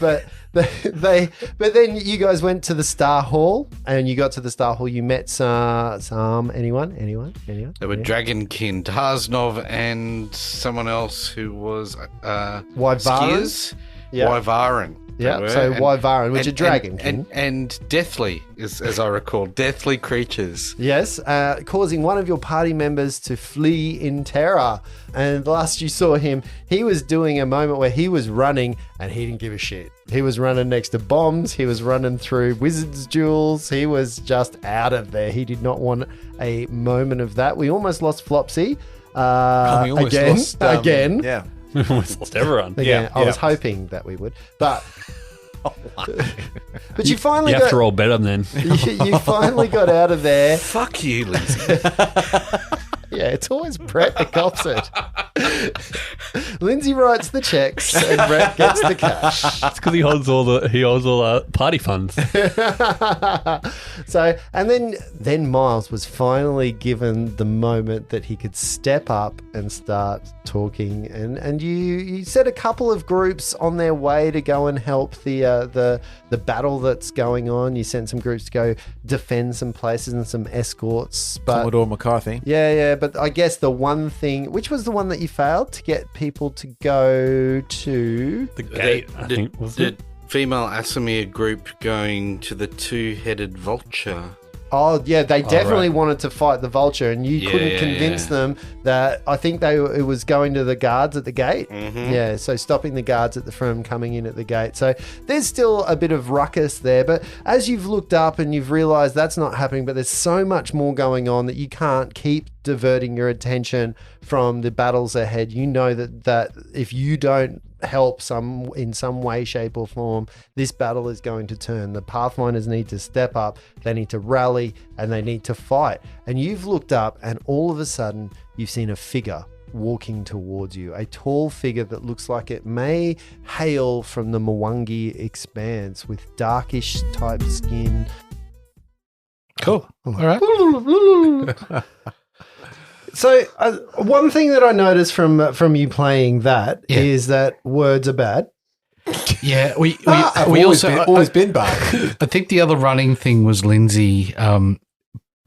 B: But then you guys went to the Star Hall, and you got to the Star Hall. You met some anyone?
C: There were Dragonkin, Tarznov, and someone else who was
B: Wyvaran?
C: skiers.
B: Yeah.
C: Wyvaran. they
B: Yeah,
C: were.
B: so Wyvaran, which
C: and-
B: are dragonkin.
C: and deathly, as I recall, deathly creatures.
B: Yes, causing one of your party members to flee in terror. And last you saw him, he was doing a moment where he was running and he didn't give a shit. He was running next to bombs. He was running through wizard's jewels. He was just out of there. He did not want a moment of that. We almost lost Flopsy.
A: We almost
B: Again.
A: lost,
B: Again.
A: Yeah.
D: We almost lost everyone.
B: Again. I was
A: yeah.
B: hoping that we would. But but you
D: You
B: finally
D: have
B: got
D: to roll better then.
B: you finally got out of there.
C: Fuck you, Lindsay.
B: Yeah, it's always Brett that cops it. Lindsay writes the checks and Brett gets the cash.
E: It's because he holds all the party funds.
B: So, and then Myles was finally given the moment that he could step up and start talking. And you set a couple of groups on their way to go and help the battle that's going on. You sent some groups to go defend some places and some escorts. But
A: Commodore McCarthy.
B: yeah. But I guess the one thing, which was the one that you failed to get people to go to?
E: The gate, I think, was it?
F: Did female Asimir group going to the two-headed vulture?
B: Oh, yeah, they definitely
E: right.
B: wanted to fight the vulture, and you couldn't convince them that I think it was going to the guards at the gate.
F: Mm-hmm.
B: Yeah, so stopping the guards from coming in at the gate. So there's still a bit of ruckus there, but as you've looked up and you've realised that's not happening, but there's so much more going on that you can't keep diverting your attention from the battles ahead. You know that if you don't help in some way, shape or form, this battle is going to turn. The Pathfinders need to step up, they need to rally, and they need to fight. And you've looked up and all of a sudden you've seen a figure walking towards you, a tall figure that looks like it may hail from the Mwangi expanse with darkish type skin.
C: Cool. All right.
B: So one thing that I noticed from you playing that is that words are bad.
C: Yeah, we
A: always been bad.
C: I think the other running thing was Lindsay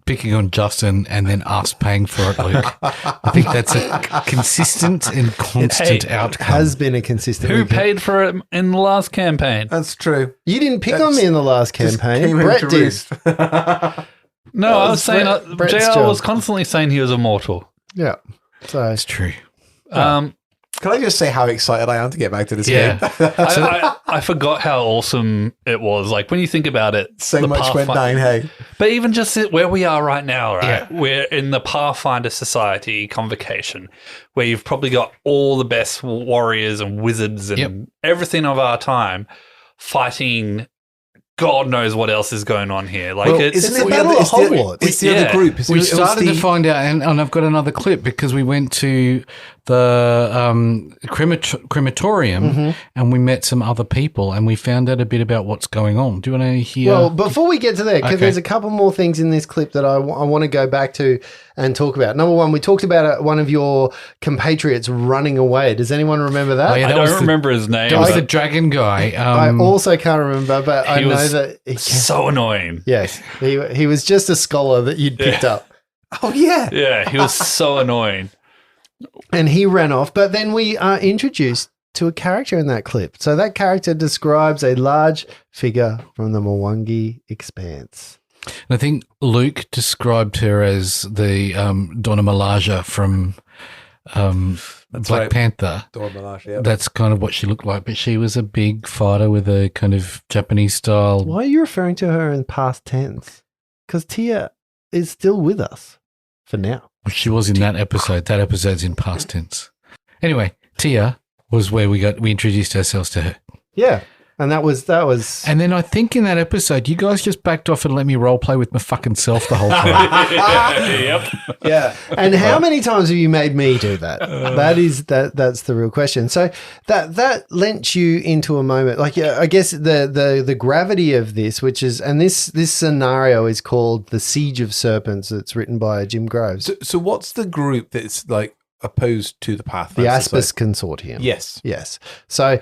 C: picking on Justin and then us paying for it, Luke. I think that's a consistent and constant outcome.
B: Has been a consistent.
D: Who
B: weekend.
D: paid for it in the last campaign?
A: That's true.
B: You didn't pick on me in the last campaign.
A: Came home
B: Brett
A: to
B: did.
A: roost.
D: No, I was saying
B: Brett's
D: JR
B: job.
D: was constantly saying he was immortal.
B: Yeah. So
C: That's true.
A: Can I just say how excited I am to get back to this
C: Yeah.
A: game?
D: I forgot how awesome it was. Like when you think about it,
A: So
D: the
A: much went down, hey.
D: But even just where we are right now, right?
C: Yeah.
D: We're in the Pathfinder Society convocation, where you've probably got all the best warriors and wizards and everything of our time fighting. God knows what else is going on here. Like,
B: isn't it Battle of Hogwarts?
A: It's the other group.
C: We started to find out, and I've got another clip because we went to the crematorium and we met some other people and we found out a bit about what's going on. Do you want to hear?
B: Well, before we get to there, because
C: Okay.
B: there's a couple more things in this clip that I want to go back to and talk about. Number one, we talked about one of your compatriots running away. Does anyone remember that?
C: Oh, yeah,
D: I
C: that was
D: don't
C: the-
D: remember his name.
C: that was
D: but
C: the dragon guy.
B: I also can't remember, but I
D: he
B: know
D: was
B: that.
D: so annoying.
B: Yes, he was just a scholar that you'd picked up.
A: Oh, yeah.
D: Yeah, he was so annoying.
B: And he ran off, but then we are introduced to a character in that clip. So that character describes a large figure from the Mwangi expanse.
C: I think Luke described her as the Donna Milaje from Black
A: right.
C: Panther.
A: Dora Milaje, yeah.
C: That's kind of what she looked like, but she was a big fighter with a kind of Japanese style.
B: Why are you referring to her in past tense? Because Tia is still with us for now.
C: She was in that episode. That episode's in past tense. Anyway, Tia was where we introduced ourselves to her.
B: Yeah. And that was
C: And then I think in that episode, you guys just backed off and let me role play with my fucking self the whole time.
D: Yep.
B: yeah. And how many times have you made me do that? That's the real question. So that lent you into a moment, like I guess the gravity of this, which is, and this scenario is called The Siege of Serpents. It's written by Jim Groves,
A: So what's the group that's like opposed to the Pathfinder?
B: the Aspis Consortium.
A: Yes.
B: Yes. So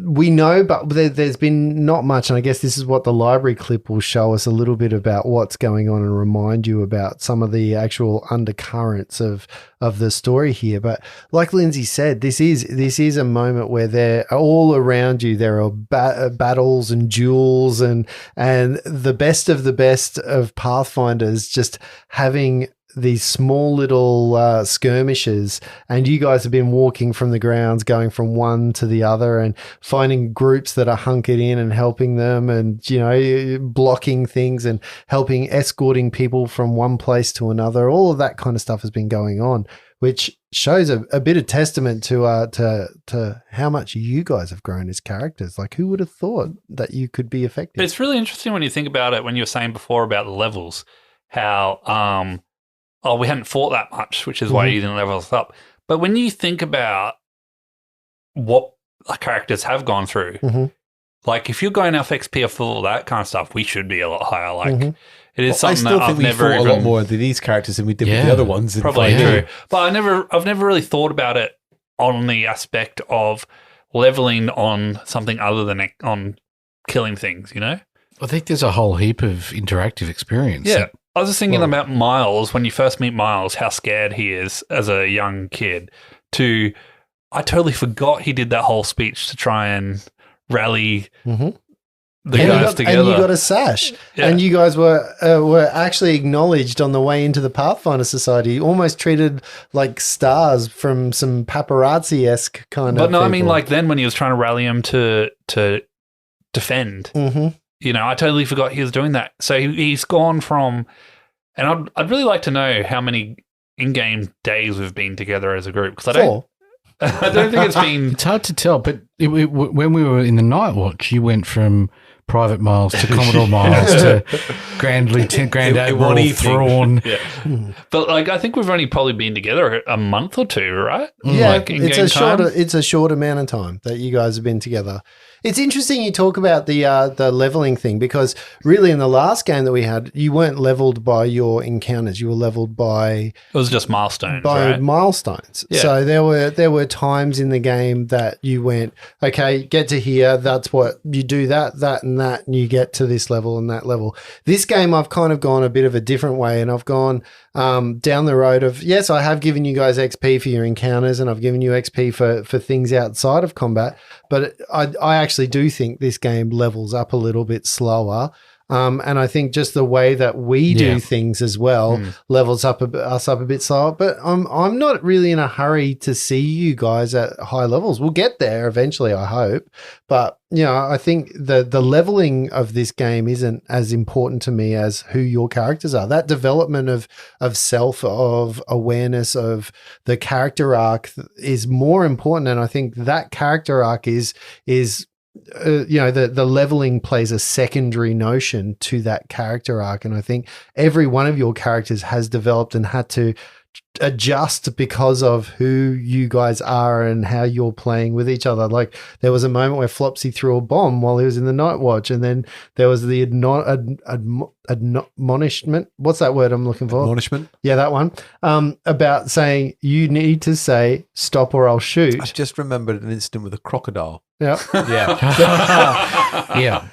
B: we know, but there's been not much. And I guess this is what the library clip will show us a little bit about what's going on and remind you about some of the actual undercurrents of the story here. But like Lindsay said, this is a moment where they're all around you. There are battles and duels and the best of Pathfinders just having these small little skirmishes, and you guys have been walking from the grounds, going from one to the other and finding groups that are hunkered in and helping them, and blocking things and escorting people from one place to another. All of that kind of stuff has been going on, which shows a bit of testament to how much you guys have grown as characters. Like, who would have thought that you could be effective?
D: It's really interesting when you think about it, when you were saying before about the levels, how oh, we hadn't fought that much, which is why you didn't level us up. But when you think about what our characters have gone through, like if you're going off XP for all that kind of stuff, we should be a lot higher. Like it is something that I've never
A: fought a lot more with these characters than we did with the other ones.
D: Probably true. But I've never really thought about it on the aspect of leveling on something other than on killing things, you know?
C: I think there's a whole heap of interactive experience.
D: Yeah. I was just thinking about Myles, when you first meet Myles, how scared he is as a young kid. I totally forgot he did that whole speech to try and rally the guys together.
B: And you got a sash. Yeah. And you guys were actually acknowledged on the way into the Pathfinder Society, almost treated like stars from some paparazzi-esque kind of
D: But no,
B: people.
D: I mean, like then when he was trying to rally him to defend, you know, I totally forgot he was doing that. So he's gone from, and I'd really like to know how many in-game days we've been together as a group, because I don't think it's been.
C: It's hard to tell, but when we were in the Night Watch, you went from Private Myles to Commodore Myles to Grand Lieutenant, Grand Admiral Thrawn.
D: But like, I think we've only probably been together a month or two, right?
B: Yeah,
D: like
B: it's a short amount of time that you guys have been together. It's interesting you talk about the leveling thing, because really in the last game that we had, you weren't leveled by your encounters. You were leveled by
D: it was just milestones,
B: by milestones.
D: Yeah.
B: So there were times in the game that you went, okay, get to here. That's what you do. That and you get to this level and that level. This game, I've kind of gone a bit of a different way, and I've gone down the road of, yes, I have given you guys XP for your encounters, and I've given you XP for things outside of combat, but I actually do think this game levels up a little bit slower. And I think just the way that we do things as well levels us up a bit slower. But I'm not really in a hurry to see you guys at high levels. We'll get there eventually, I hope. But you know, I think the leveling of this game isn't as important to me as who your characters are. That development of self, of awareness, of the character arc is more important. And I think that character arc is you know, the leveling plays a secondary notion to that character arc. And I think every one of your characters has developed and had to adjust because of who you guys are and how you're playing with each other. Like there was a moment where Flopsy threw a bomb while he was in the Night Watch, and then there was the admonishment. What's that word I'm looking for?
A: Admonishment?
B: Yeah, that one. About saying you need to say stop or I'll shoot.
A: I just remembered an incident with a crocodile.
B: Yeah.
A: Yeah.
C: Yeah.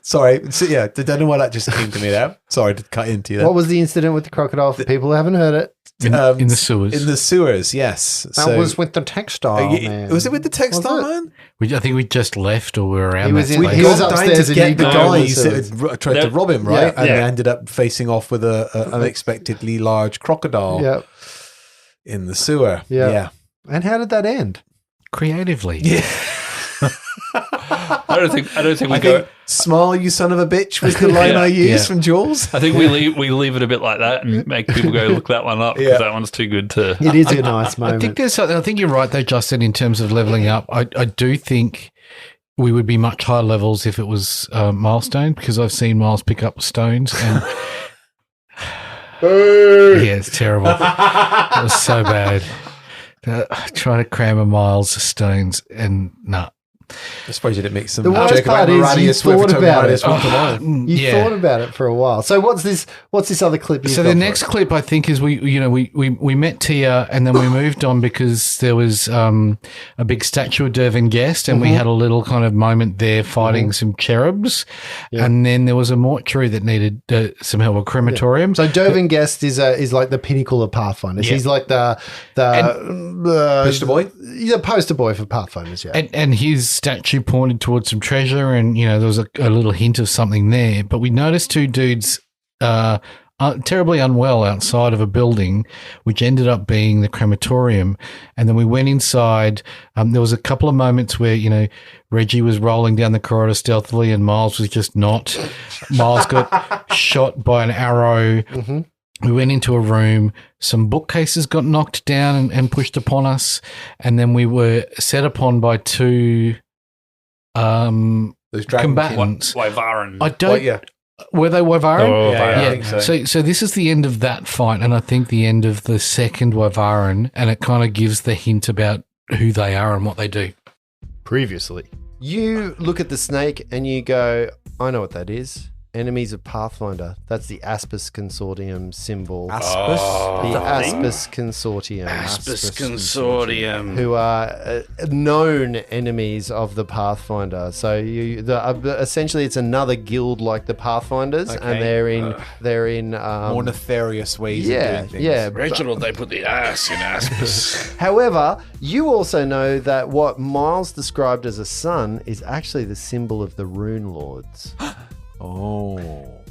A: Sorry. So, yeah, I don't know why that just came to me there. Sorry to cut into you there.
B: What was the incident with the crocodile for people who haven't heard it?
C: In the sewers.
A: In the sewers, yes.
B: That was with the textile man.
A: Was it with the textile man?
C: I think we just left, or we were around that
B: He
C: place.
B: was
A: dying
B: upstairs
A: to
B: and
A: get
B: you
A: the
B: guys
A: guys that had tried to rob him, right?
B: Yeah.
A: And they ended up facing off with an unexpectedly large crocodile in the sewer. Yeah.
B: And how did that end?
C: Creatively.
A: Yeah.
D: I don't think
A: I think "smile, you son of a bitch" was the line I used from Jules.
D: I think we leave it a bit like that and make people go look that one up, because that one's too good to.
B: It is a nice moment.
C: I think you're right though, Justin, in terms of leveling up. I do think we would be much higher levels if it was milestone, because I've seen Myles pick up stones and yeah, it's terrible. It was so bad. Trying to cram a Myles of stones and nah.
A: I suppose you didn't make some.
B: The worst part is you thought about it. You thought about it for a while. So what's this other clip?
C: So the next clip, I think, is we met Tia, and then we moved on because there was a big statue of Dervin Guest, and we had a little kind of moment there fighting some cherubs, and then there was a mortuary that needed some help, a crematorium.
B: So Dervin Guest is like the pinnacle of Pathfinders. He's like the
A: poster boy.
B: The poster boy for Pathfinders. Yeah,
C: and his statue pointed towards some treasure, and there was a little hint of something there. But we noticed two dudes terribly unwell outside of a building, which ended up being the crematorium. And then we went inside. There was a couple of moments where Reggie was rolling down the corridor stealthily, and Myles was just not. Myles got shot by an arrow. We went into a room, some bookcases got knocked down and pushed upon us, and then we were set upon by two
A: those dragon
C: combatants.
D: Wyvern.
C: I don't. Were they Wyvaren?
D: Oh,
A: Yeah,
D: yeah.
A: I think so.
C: So this is the end of that fight, and I think the end of the second Wyvaren, and it kind of gives the hint about who they are and what they do.
B: Previously. You look at the snake and you go, I know what that is. Enemies of Pathfinder. That's the Aspis Consortium symbol.
A: Aspis?
B: The Aspis Consortium.
F: Aspis Consortium.
B: Who are known enemies of the Pathfinder. So essentially it's another guild like the Pathfinders,
A: Okay.
B: and they're in
A: More nefarious ways of doing things.
B: yeah.
F: Reginald, they put the ass in Aspis.
B: However, you also know that what Myles described as a sun is actually the symbol of the Rune Lords.
A: Oh.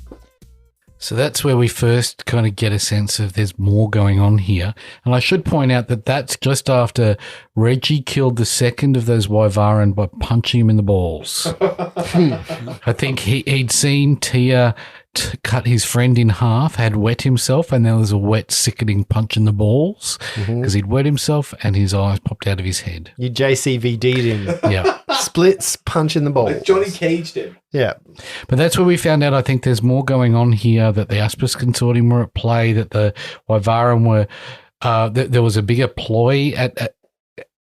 C: So that's where we first kind of get a sense of there's more going on here. And I should point out that that's just after Reggie killed the second of those Wyvaren by punching him in the balls. I think he'd seen Tia cut his friend in half, had wet himself, and there was a wet, sickening punch in the balls because he'd wet himself and his eyes popped out of his head.
B: You JCVD'd him.
C: Yeah.
B: Splits, punch in the ball.
A: Johnny caged him.
B: Yeah.
C: But that's where we found out, I think there's more going on here, that the Aspis Consortium were at play, that the Wyvaren were, there was a bigger ploy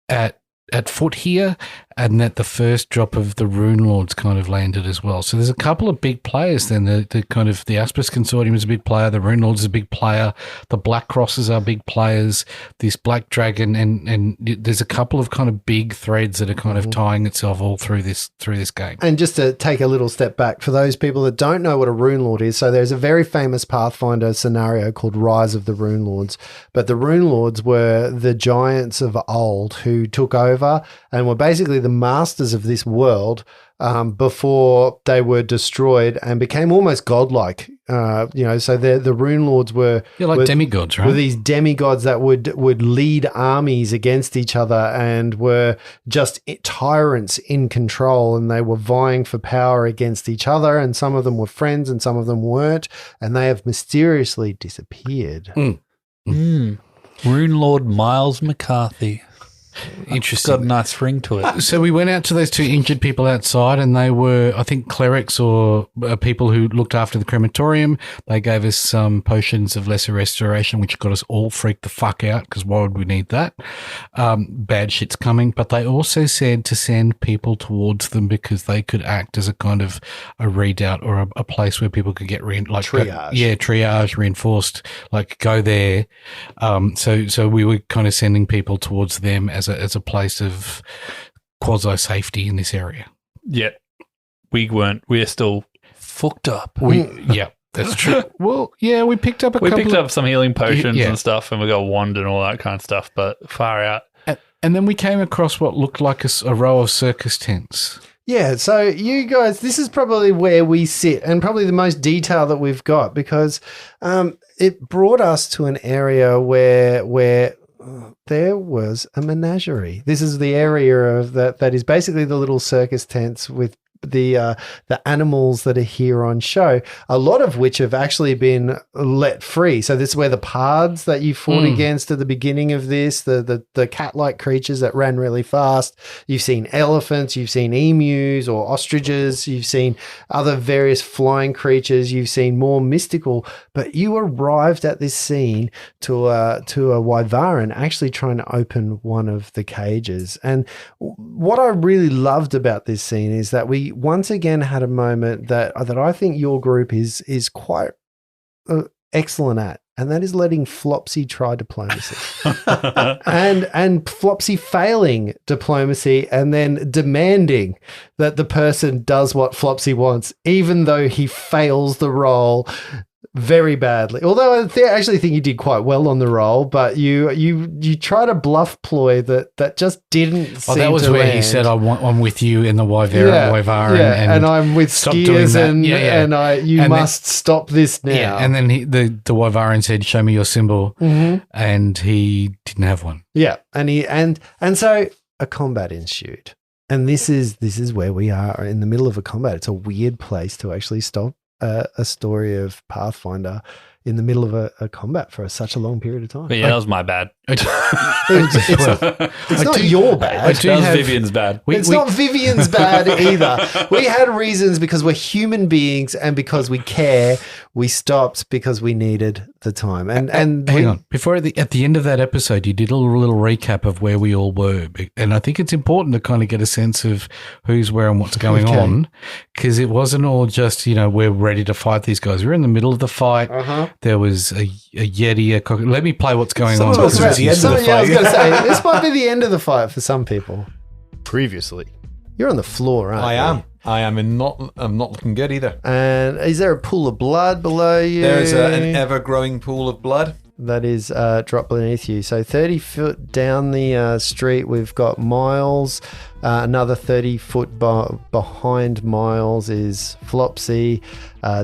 C: at foot here, and that the first drop of the Rune Lords kind of landed as well. So there's a couple of big players then. The Aspis Consortium is a big player, the Rune Lords is a big player, the Black Crosses are big players, this Black Dragon, and there's a couple of kind of big threads that are kind of tying itself all through this game.
B: And just to take a little step back, for those people that don't know what a Rune Lord is, so there's a very famous Pathfinder scenario called Rise of the Rune Lords. But the Rune Lords were the giants of old who took over and were basically the masters of this world before they were destroyed and became almost godlike. So the Rune Lords were
C: demigods, right?
B: Were these demigods that would lead armies against each other and were just tyrants in control, and they were vying for power against each other, and some of them were friends and some of them weren't, and they have mysteriously disappeared.
D: Rune Lord Myles McCarthy.
C: Interesting.
D: Got a nice ring to it.
C: So we went out to those two injured people outside, and they were, I think, clerics or people who looked after the crematorium. They gave us some potions of lesser restoration, which got us all freaked the fuck out, because why would we need that? Bad shit's coming. But they also said to send people towards them because they could act as a kind of a redoubt or a place where people could get
B: triage.
C: Triage, reinforced, like go there. So we were kind of sending people towards them as a place of quasi safety in this area.
D: Yet we're still fucked up.
C: Yeah, that's true. Well, yeah, we picked up
D: We picked up some healing potions
C: Yeah.
D: and stuff, and we got a wand and all that kind of stuff, but far out.
C: And then we came across what looked like a row of circus tents.
B: Yeah, so you guys, this is probably where we sit, and probably the most detail that we've got, because it brought us to an area where there was a menagerie. This is the area of that is basically the little circus tents with the animals that are here on show, a lot of which have actually been let free. So this is where the pards that you fought against at the beginning of this, the cat-like creatures that ran really fast. You've seen elephants, you've seen emus or ostriches, you've seen other various flying creatures, you've seen more mystical, but you arrived at this scene to a Wyvaren actually trying to open one of the cages. And what I really loved about this scene is that we once again had a moment that I think your group is quite excellent at, and that is letting Flopsy try diplomacy and Flopsy failing diplomacy and then demanding that the person does what Flopsy wants, even though he fails the role very badly. Although I actually think you did quite well on the roll, but you tried a bluff ploy that just didn't seem to
C: that was where
B: land.
C: he said, I'm with you in the Wyvaren.
B: and I'm with
C: stop doing
B: skiers
C: that.
B: and you
C: And
B: must stop this now.
C: Yeah, and then the Wyvaren said, show me your symbol, and he didn't have one.
B: Yeah, and so a combat ensued. And this is where we are in the middle of a combat. It's a weird place to actually stop a story of Pathfinder in the middle of a combat for such a long period of time.
D: But yeah, that was my bad.
B: It's not your bad.
C: do
D: That was
C: have-
D: Vivian's bad.
B: It's not Vivian's bad either. We had reasons because we're human beings and because we care. We stopped because we needed the time. And
C: Hang on. Before at the end of that episode, you did a little recap of where we all were. And I think it's important to kind of get a sense of who's where and what's going on. Because it wasn't all just, we're ready to fight these guys. We're in the middle of the fight. There was a Yeti, let me play what's going on.
A: Sometimes it's the end of the
B: I was
A: fight.
B: going to say, this might be the end of the fight for some people.
E: Previously.
B: You're on the floor, aren't you?
A: I am. I'm not looking good either.
B: And is there a pool of blood below you?
A: There's an ever-growing pool of blood.
B: that is dropped beneath you. So 30 foot down the street, we've got Myles. Another 30 foot behind Myles is Flopsy.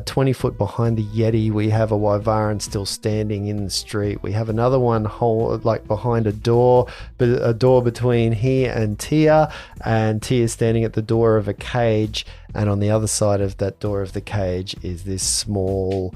B: 20 foot behind the Yeti, we have a Wyvern still standing in the street. We have another one behind a door, but a door between he and Tia is standing at the door of a cage. And on the other side of that door of the cage is this small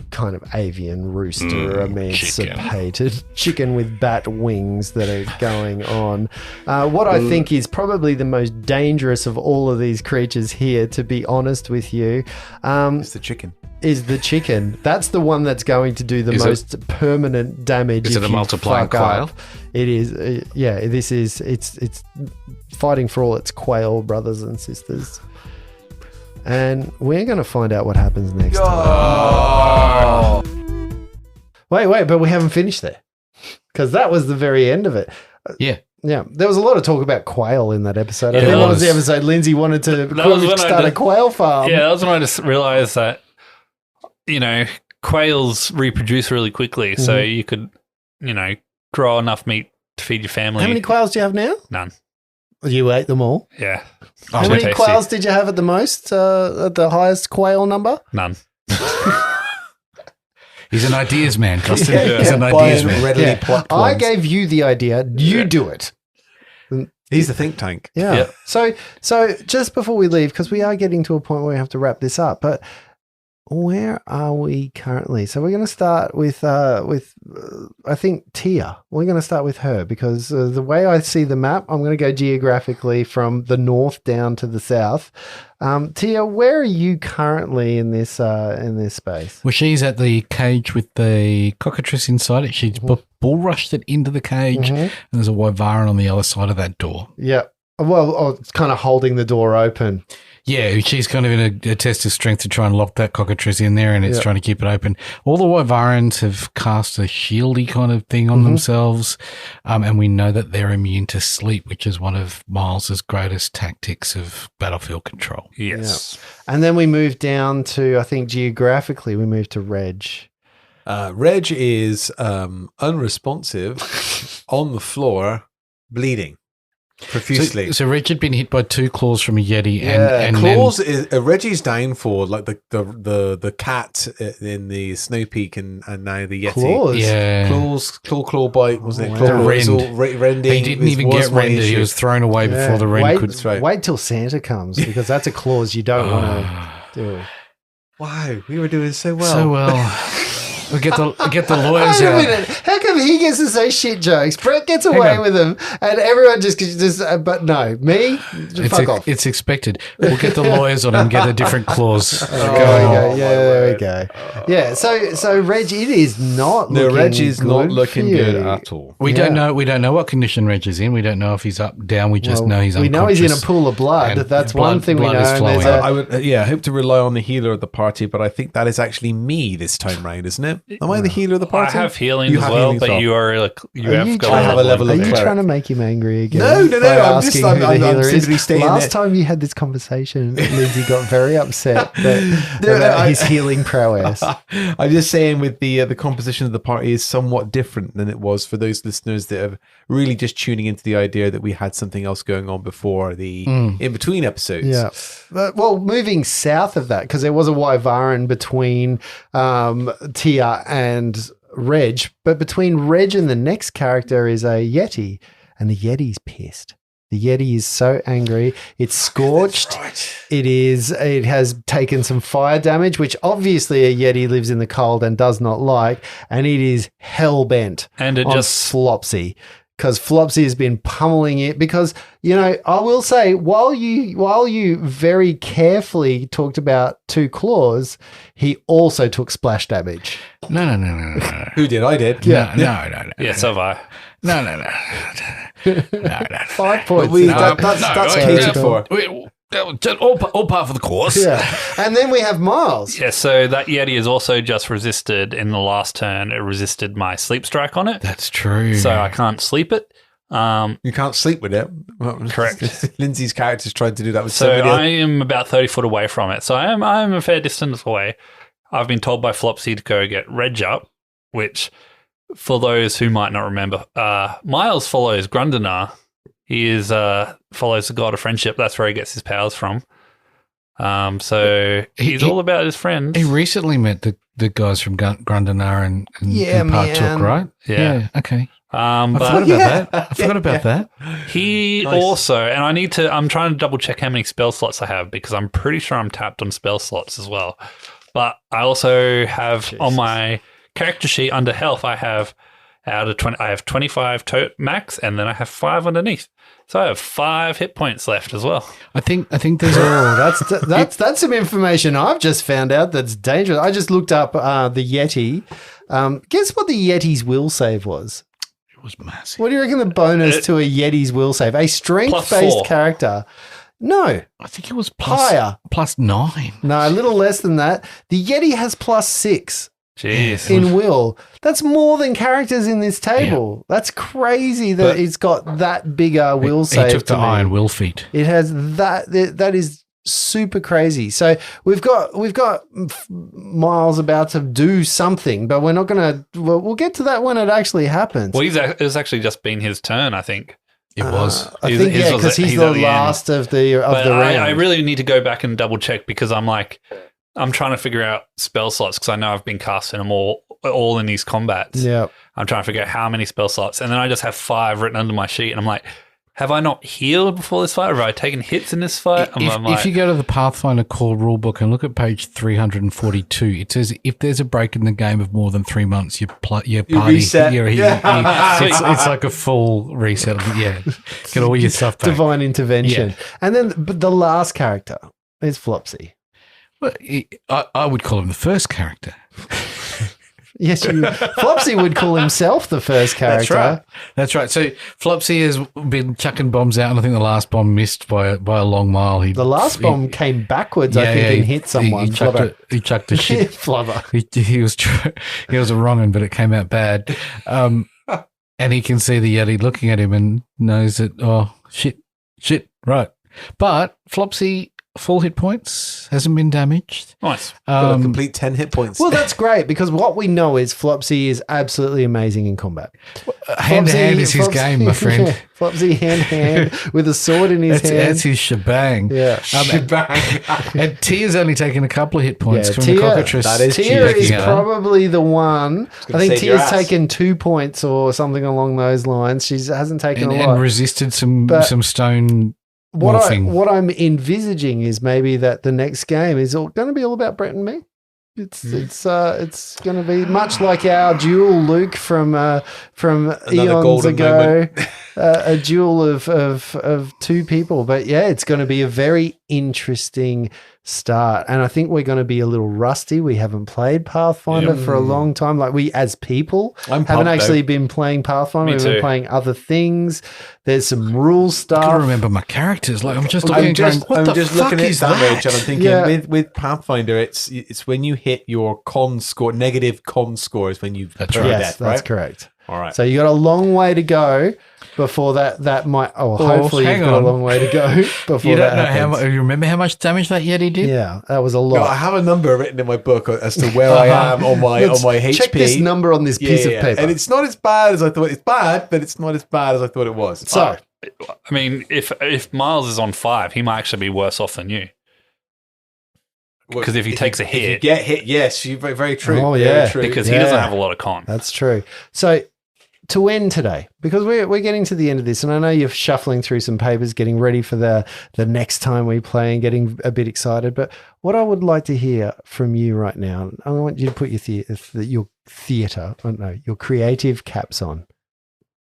B: kind of avian rooster, emancipated chicken with bat wings that are going on. What I think is probably the most dangerous of all of these creatures here, to be honest with you,
A: It's the chicken.
B: is the chicken. That's the one that's going to do the most permanent damage.
G: Is
B: if
G: it a
B: you
G: multiplying
B: fuck up.
G: quail?
B: It is. It's fighting for all its quail brothers and sisters. And we're going to find out what happens next time. Wait, but we haven't finished there. Because that was the very end of it.
C: Yeah.
B: Yeah, there was a lot of talk about quail in that episode. I
D: Yeah,
B: think
D: that
B: that was the
D: was-
B: episode Lindsay wanted to
D: That was when I
B: start a
D: did-
B: quail farm.
D: Yeah, that was when I just realized that, quails reproduce really quickly. So you could, grow enough meat to feed your family.
B: How many quails do you have now?
D: None.
B: You ate them all.
D: Yeah.
B: How
D: Too
B: many
D: tasty.
B: quails did you have at the most, at the highest quail number?
D: None.
C: He's an ideas man, Justin.
B: Yeah,
C: He's an ideas man.
A: readily plucked
B: I
A: ones.
B: gave you the idea. You do it.
A: He's the think tank.
B: Yeah.
D: Yep.
B: So just before we leave, because we are getting to a point where we have to wrap this up, but where are we currently? So we're going to start with I think Tia. We're going to start with her because the way I see the map, I'm going to go geographically from the north down to the south. Tia, where are you currently in this space?
C: Well, she's at the cage with the cockatrice inside it. She's bull rushed it into the cage, and there's a wyvern on the other side of that door.
B: Yeah. Well, it's kind of holding the door open.
C: Yeah, she's kind of in a test of strength to try and lock that cockatrice in there, and it's trying to keep it open. All the wyverns have cast a shieldy kind of thing on themselves, and we know that they're immune to sleep, which is one of Miles's greatest tactics of battlefield control.
D: Yes.
B: And then we move down to, I think geographically, we move to Reg.
A: Reg is unresponsive, on the floor, bleeding profusely.
C: So Reg had been hit by 2 claws from a Yeti,
B: Yeah,
C: and
A: Claws is Reggie's downfall, like the cat in the Snow Peak and now the Yeti.
B: Claws?
C: yeah,
A: Claw bite, wasn't it?
B: Wow.
A: Claw bite was
C: Rend.
A: all rending.
C: he didn't
A: was-
C: even
A: was
C: get
A: my
C: rendered. He
A: issue.
C: was thrown away before the rend could.
A: That's right.
B: Wait till Santa comes because that's a clause you don't want to do.
A: Wow, we were doing so well.
C: So well. We get the lawyers
B: Wait a
C: out.
B: minute. How come he gets to say shit jokes? Brett gets away
C: on.
B: with them, and everyone just but no, me, fuck off.
C: It's expected. We'll get the lawyers on and get a different clause.
B: There we go. Yeah, there we go. Yeah. So Reg, it is not.
A: No,
B: looking
A: Reg is not
B: good
A: looking
B: for you.
A: good at all.
C: We
B: Yeah.
C: don't know what condition Reg is in. We don't know if he's up, down. We just
B: Well,
C: know he's
B: we know
C: unconscious.
B: he's in a pool of blood.
C: And
B: That's
C: blood-
B: one thing we
C: blood
B: know.
C: is
B: and
C: flowing.
B: there's a-
A: I would, I hope to rely on the healer of the party, but I think that is actually me this time round, isn't it? Am I the healer of the
D: I
A: party?
D: have healing
A: You
D: as
A: have
D: well,
A: healing as
D: but
A: well.
D: you are like you
B: Are
D: have
B: you
D: got
A: I have a level
B: Are
A: of
B: you
A: cleric.
B: trying to make him angry again?
A: No,
B: by
A: I'm
B: asking
A: just-
B: who
A: I'm
B: the healer is?
A: simply stating
B: Last
A: that-
B: time you had this conversation, Lindsay got very upset that,
A: No,
B: about
A: I-
B: his healing prowess.
A: I'm just saying, with the composition of the party is somewhat different than it was for those listeners that are really just tuning into the idea that we had something else going on before the in between episodes.
B: Yeah. But, well, moving south of that, because there was a Wyvern between Tia and Reg, but between Reg and the next character is a Yeti, and the Yeti's pissed. The Yeti is so angry. It's scorched. It has taken some fire damage, which obviously a Yeti lives in the cold and does not like, and it is hell-bent
D: And it
B: on
D: just
B: Flopsy. Because Flopsy has been pummeling it. Because, I will say, while you very carefully talked about 2 claws, he also took splash damage.
C: No.
A: Who did? I did.
C: No.
D: yeah, so have I.
C: No.
B: 5 points.
A: That's catered for.
C: All part of the course.
B: Yeah. And then we have Myles.
D: Yeah, so that Yeti has also just resisted in the last turn. It resisted my sleep strike on it,
C: That's true.
D: so I can't sleep it.
A: You can't sleep with it.
D: Correct.
A: Lindsay's character's tried to do that with
D: So
A: somebody else.
D: I am about 30 foot away from it. So I'm a fair distance away. I've been told by Flopsy to go get Reg up, which, for those who might not remember, Myles follows Grundanar. He follows the god of friendship. That's where he gets his powers from. So he's all about his friends.
C: He recently met the guys from Grundanar and
B: Yeah,
C: Partook,
B: man.
C: right?
D: Yeah.
C: Okay.
D: But
C: I forgot about that.
D: he also, and I'm trying to double check how many spell slots I have because I'm pretty sure I'm tapped on spell slots as well. But I also have on my character sheet under health, I have out of 20, I have 25 max, and then I have 5 underneath. So I have 5 hit points left as well.
C: I think there's
B: That's some information I've just found out that's dangerous. I just looked up the Yeti. Guess what the Yeti's will save was?
C: It was massive.
B: What do you reckon the bonus to a Yeti's will save? A strength-based
D: +4.
B: character. No,
C: I think it was
B: higher.
C: +9.
B: No, a little less than that. The Yeti has +6
D: Jeez.
B: in will. That's more than characters in this table. That's crazy that it's got that bigger will
C: He
B: save.
C: took the
B: to me.
C: iron will feat.
B: It has that. That is super crazy. So we've got Myles about to do something, but we're not going to. We'll get to that when it actually happens.
D: Well, it's actually just been his turn, I think.
C: It was.
B: I think
D: his was
B: because
D: at-
B: he's
D: he's
B: the
D: at the
B: last of the
D: But
B: round.
D: I really need to go back and double check because I'm trying to figure out spell slots because I know I've been casting them all in these combats.
B: Yeah.
D: I'm trying to figure out how many spell slots, and then I just have 5 written under my sheet, and I'm like, have I not healed before this fight? Have I taken hits in this fight?
C: If you go to the Pathfinder core rulebook and look at page 342, it says if there's a break in the game of more than 3 months, your party,
A: reset.
C: it's like a full reset. Yeah, get all your stuff back.
B: Divine intervention.
C: Yeah.
B: And then but the last character is Flopsy.
C: Well, I would call him the first character.
B: Yes, Flopsy would call himself the first character.
C: That's right. So Flopsy has been chucking bombs out, and I think the last bomb missed by a long mile.
B: The last bomb came backwards, I think, and hit someone.
C: He chucked a shit.
B: Flubber.
C: He was a wrong one, but it came out bad. And he can see the Yeti looking at him and knows that, oh, shit, right. But Flopsy, full hit points, hasn't been damaged.
D: Nice.
A: Got a complete 10 hit points.
B: Well, that's great because what we know is Flopsy is absolutely amazing in combat.
C: Hand to hand is his game, my friend.
B: Yeah, Flopsy hand to hand with a sword in his hand.
C: That's his shebang.
B: Yeah.
C: And Tia's only taken a couple of hit points from
B: Tia-
C: the cockatrice.
A: that is
B: Tia is
C: checking out.
B: probably the one. I
A: gonna
B: think
A: save your
B: Tia's
A: ass.
B: taken 2 points or something along those lines. She hasn't taken a lot.
C: and resisted some
B: But-
C: stone
B: What
C: morphing.
B: what I'm envisaging is maybe that the next game is going to be all about Brett and me. It's going to be much like our duel, Luke, from eons
A: golden
B: ago, a duel of 2 people. But yeah, it's going to be a very interesting start, and I think we're going to be a little rusty. We haven't played Pathfinder for a long time. Like we, as people,
A: I'm
B: haven't
A: pumped,
B: actually
A: though.
B: been playing Pathfinder.
D: Me
B: We've been
D: too.
B: playing other things. There's some rule
C: I
B: stuff.
C: can't remember my characters. Like I'm just looking
A: I'm
C: and going,
A: just,
C: what
A: I'm
C: the
A: just
C: fuck
A: looking at
C: is
A: that,
C: that?
A: Rich, and I'm thinking
B: Yeah.
A: with Pathfinder, it's when you hit your con score, negative con score is when you've
C: That's
A: permadeath,
C: right.
B: Yes,
A: right?
B: that's correct.
A: All right.
B: So you got a long way to go before that might. Oh, hopefully
C: hang
B: you've got
C: on.
B: a long way to go before
C: You
B: that
C: don't know how
B: happens.
C: much. You remember how much damage that Yeti did?
B: Yeah, that was a
A: No, I
B: lot.
A: have a number written in my book as to where I am on my HP.
B: Check this number on this piece of paper.
A: And it's not as bad as I thought. It's bad, but it's not as bad as I thought it was.
B: So
D: I mean, if Myles is on 5, he might actually be worse off than you. Because if he takes a
A: if you
D: hit,
A: get hit, yes, very, very true.
B: Oh,
A: Very
B: yeah.
A: true.
D: because he
B: Yeah.
D: doesn't have a lot of con.
B: that's true. So to end today, because we're getting to the end of this, and I know you're shuffling through some papers, getting ready for the next time we play and getting a bit excited. But what I would like to hear from you right now, I want you to put your creative caps on.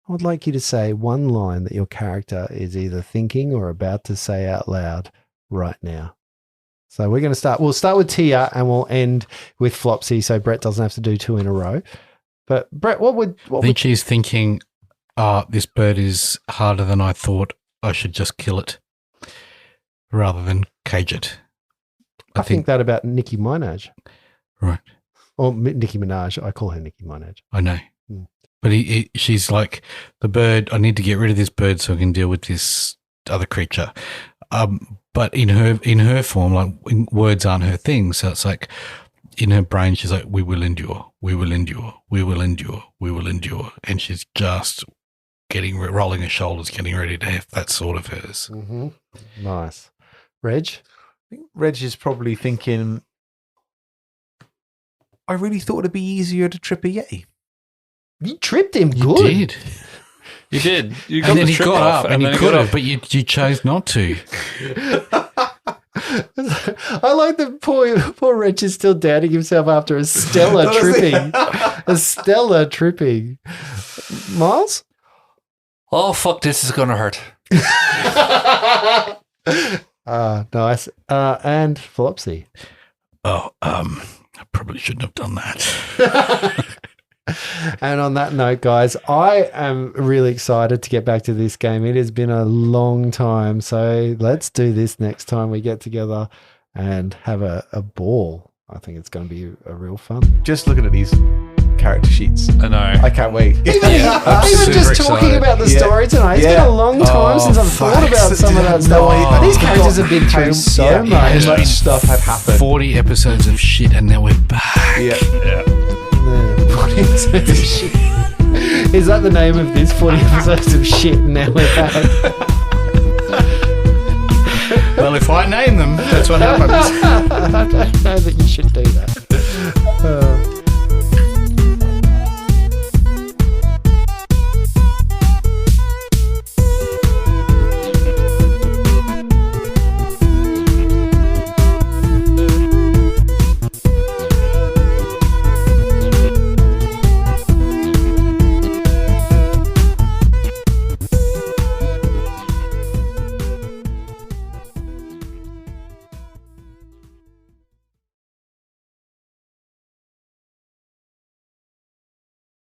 B: I would like you to say one line that your character is either thinking or about to say out loud right now. So we're going to start. We'll start with Tia and we'll end with Flopsy, so Brett doesn't have to do 2 in a row. But Brett,
C: I think she's thinking, this bird is harder than I thought. I should just kill it rather than cage it.
B: I think that about Nicki Minaj.
C: Right.
B: Or Nicki Minaj. I call her Nicki Minaj.
C: I know. But she's like, the bird, I need to get rid of this bird so I can deal with this other creature. But in her form, like words aren't her thing. So it's like in her brain, she's like, we will endure, we will endure, we will endure, we will endure. And she's just rolling her shoulders, getting ready to have that sort of hers.
B: Mm-hmm. Nice. Reg?
A: I think Reg is probably thinking, I really thought it'd be easier to trip a Yeti.
B: You tripped him
C: You
B: good.
C: did.
D: You did. You got
C: And then
D: the
C: he
D: trip
C: got
D: off,
C: up and
D: then
C: he could have, but you chose not to.
B: I like that poor Reg is still doubting himself after a stellar tripping. A stellar tripping. Myles?
D: Oh, fuck, this is going to hurt.
B: Nice. And Flopsy.
C: Oh, I probably shouldn't have done that.
B: And on that note, guys, I am really excited to get back to this game. It has been a long time, so let's do this next time we get together and have a ball. I think it's going to be a real fun.
A: Just looking at these character sheets.
D: I know.
A: I can't wait.
B: Even just talking about the story tonight, it's been a long time since I've thought about some of that stuff. These characters have been through so much.
A: Much stuff had happened.
C: 40 episodes of shit and now we're back.
D: Yeah.
B: 40 episodes of shit. Is that the name of this? 40 episodes of shit and now we're back.
C: Well, if I name them, that's what happens.
B: I don't know that you should do that.